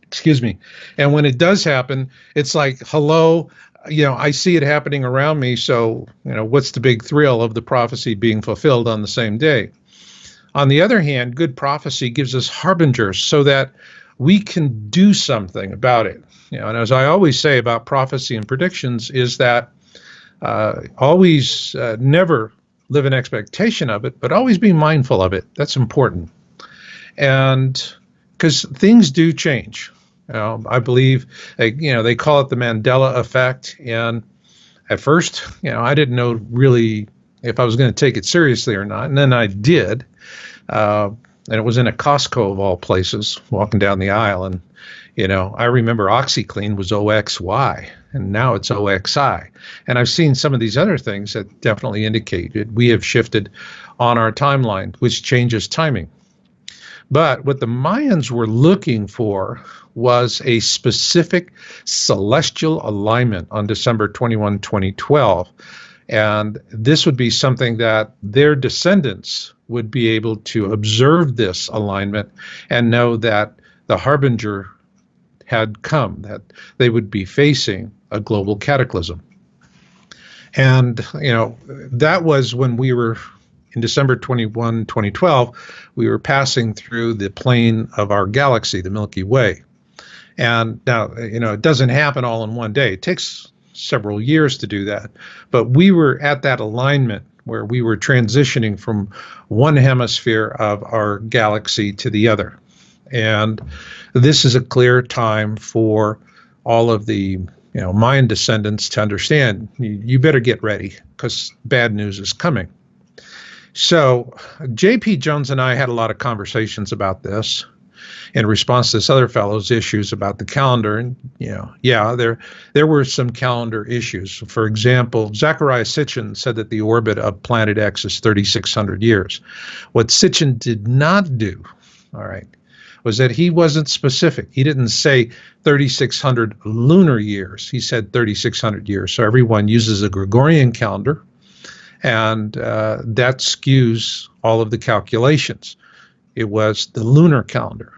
Excuse me. And when it does happen, it's like, hello, I see it happening around me. So, what's the big thrill of the prophecy being fulfilled on the same day? On the other hand, good prophecy gives us harbingers so that we can do something about it. And as I always say about prophecy and predictions is that always never live in expectation of it, but always be mindful of it. That's important. And because things do change. I believe, they call it the Mandela effect. And at first, I didn't know really if I was going to take it seriously or not. And then I did. And it was in a Costco of all places, walking down the aisle. And, I remember OxyClean was OXY, and now it's OXI. And I've seen some of these other things that definitely indicated we have shifted on our timeline, which changes timing. But what the Mayans were looking for was a specific celestial alignment on December 21, 2012. And this would be something that their descendants would be able to observe this alignment and know that the harbinger had come, that they would be facing a global cataclysm. And, that was when we were in December 21, 2012, we were passing through the plane of our galaxy, the Milky Way. And now, it doesn't happen all in one day. It takes several years to do that. But we were at that alignment where we were transitioning from one hemisphere of our galaxy to the other. And this is a clear time for all of the Mayan descendants to understand you better get ready because bad news is coming. So J.P. Jones and I had a lot of conversations about this in response to this other fellow's issues about the calendar. And, there were some calendar issues. For example, Zecharia Sitchin said that the orbit of Planet X is 3,600 years. What Sitchin did not do, all right, was that he wasn't specific. He didn't say 3,600 lunar years. He said 3,600 years. So everyone uses a Gregorian calendar, and that skews all of the calculations. It was the lunar calendar.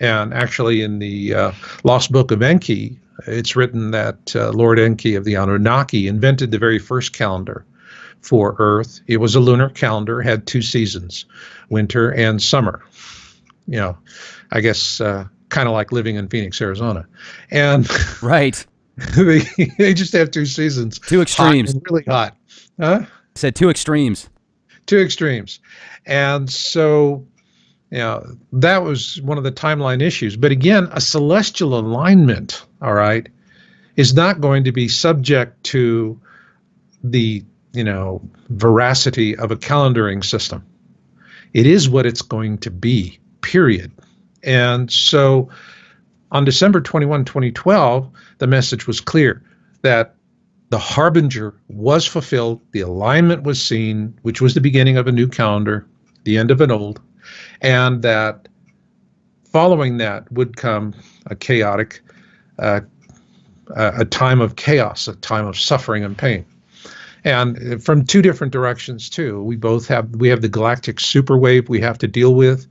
And actually in the Lost Book of Enki, it's written that Lord Enki of the Anunnaki invented the very first calendar for Earth. It was a lunar calendar, had 2 seasons, winter and summer. I guess kind of like living in Phoenix, Arizona. And right. they just have 2 seasons. 2 extremes. Hot and really hot. Huh? Said 2 extremes. 2 extremes. And so, that was one of the timeline issues. But again, a celestial alignment, all right, is not going to be subject to the, veracity of a calendaring system. It is what it's going to be, period. And so on December 21, 2012, the message was clear that the Harbinger was fulfilled, the alignment was seen, which was the beginning of a new calendar, the end of an old, and that following that would come a chaotic, a time of chaos, a time of suffering and pain. And from 2 different directions, too. We have the galactic superwave we have to deal with.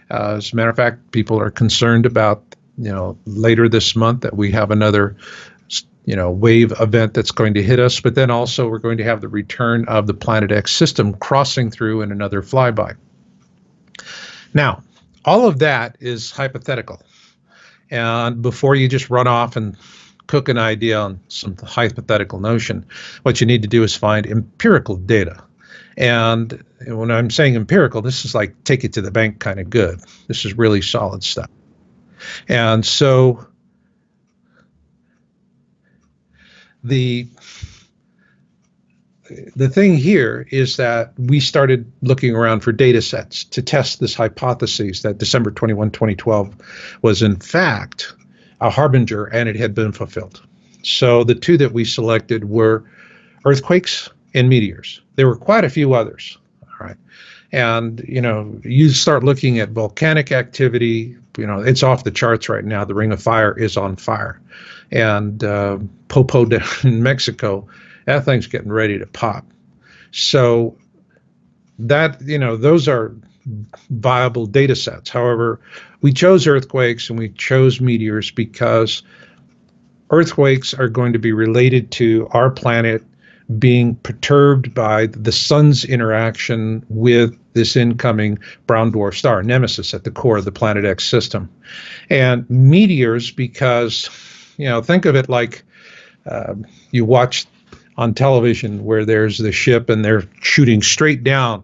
As a matter of fact, people are concerned about, later this month that we have another, wave event that's going to hit us. But then also we're going to have the return of the Planet X system crossing through in another flyby. Now, all of that is hypothetical. And before you just run off and cook an idea on some hypothetical notion, what you need to do is find empirical data. And when I'm saying empirical, this is like take it to the bank kind of good. This is really solid stuff. And so the thing here is that we started looking around for data sets to test this hypothesis that December 21, 2012 was in fact a harbinger and it had been fulfilled. So the 2 that we selected were earthquakes and meteors. There were quite a few others, all right? And, you start looking at volcanic activity, it's off the charts right now. The Ring of Fire is on fire. And Popo down in Mexico, that thing's getting ready to pop. So that, those are viable data sets. However, we chose earthquakes and we chose meteors because earthquakes are going to be related to our planet being perturbed by the sun's interaction with this incoming brown dwarf star, Nemesis, at the core of the Planet X system. And meteors because, think of it like you watch on television where there's the ship and they're shooting straight down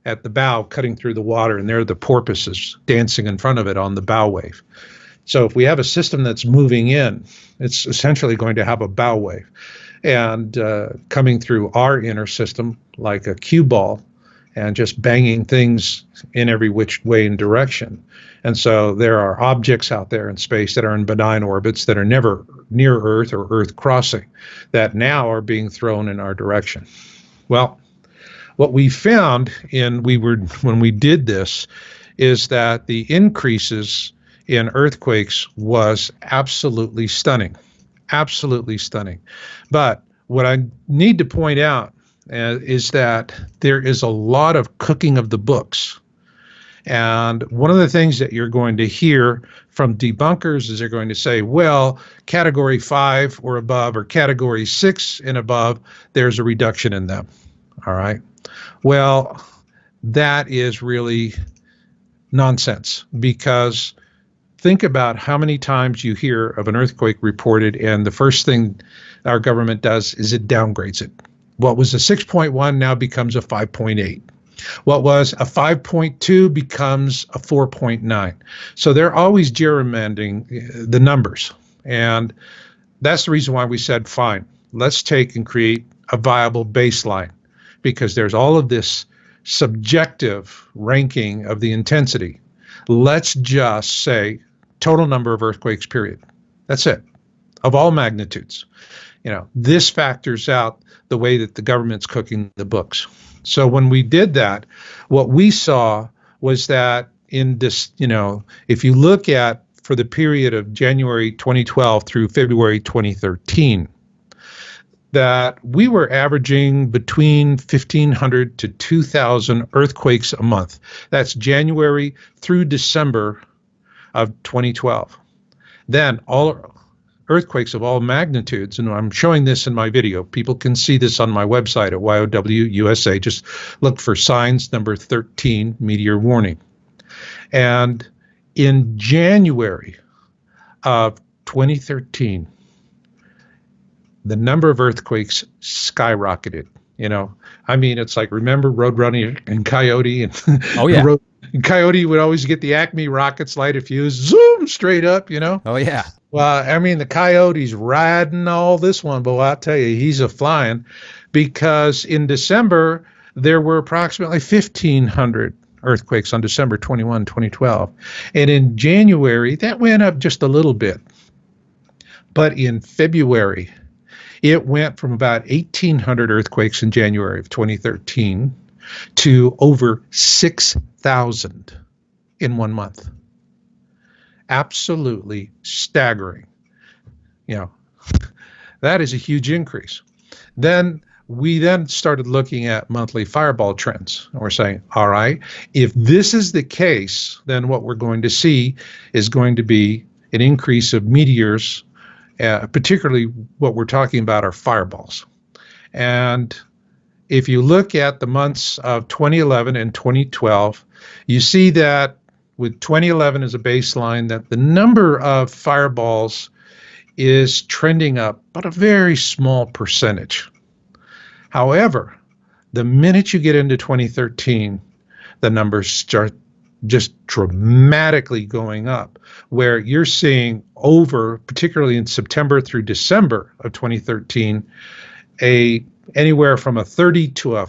at the bow, cutting through the water, and there are the porpoises dancing in front of it on the bow wave. So if we have a system that's moving in, it's essentially going to have a bow wave. And coming through our inner system like a cue ball and just banging things in every which way and direction. And so there are objects out there in space that are in benign orbits that are never near Earth or Earth crossing that now are being thrown in our direction. Well, what we found when we did this is that the increases in earthquakes was absolutely stunning. Absolutely stunning. But what I need to point out is that there is a lot of cooking of the books. And one of the things that you're going to hear from debunkers is they're going to say, well, category 5 or above or category 6 and above, there's a reduction in them. All right. Well, that is really nonsense because think about how many times you hear of an earthquake reported, and the first thing our government does is it downgrades it. What was a 6.1 now becomes a 5.8. What was a 5.2 becomes a 4.9. So they're always gerrymandering the numbers. And that's the reason why we said, fine, let's take and create a viable baseline, because there's all of this subjective ranking of the intensity. Let's just say total number of earthquakes, period. That's it, of all magnitudes. This factors out the way that the government's cooking the books. So when we did that, what we saw was that in this, if you look at for the period of January 2012 through February 2013, that we were averaging between 1,500 to 2,000 earthquakes a month. That's January through December of 2012. Then all earthquakes of all magnitudes, and I'm showing this in my video. People can see this on my website at YOW-USA. Just look for signs number 13, meteor warning. And in January of 2013, the number of earthquakes skyrocketed. It's like, remember Roadrunner and Coyote? And Oh, yeah. Coyote would always get the Acme rockets, light a fuse, zoom straight up, Oh, yeah. Well, the Coyote's riding all this one, but I'll tell you, he's a flying, because in December, there were approximately 1,500 earthquakes on December 21, 2012. And in January, that went up just a little bit. But in February, it went from about 1,800 earthquakes in January of 2013 to over 6,000 in 1 month. Absolutely staggering. That is a huge increase. Then we started looking at monthly fireball trends. And we're saying, all right, if this is the case, then what we're going to see is going to be an increase of meteors, particularly what we're talking about are fireballs. And if you look at the months of 2011 and 2012, you see that with 2011 as a baseline, that the number of fireballs is trending up, but a very small percentage. However, the minute you get into 2013, the numbers start just dramatically going up, where you're seeing over, particularly in September through December of 2013, anywhere from a 30 to a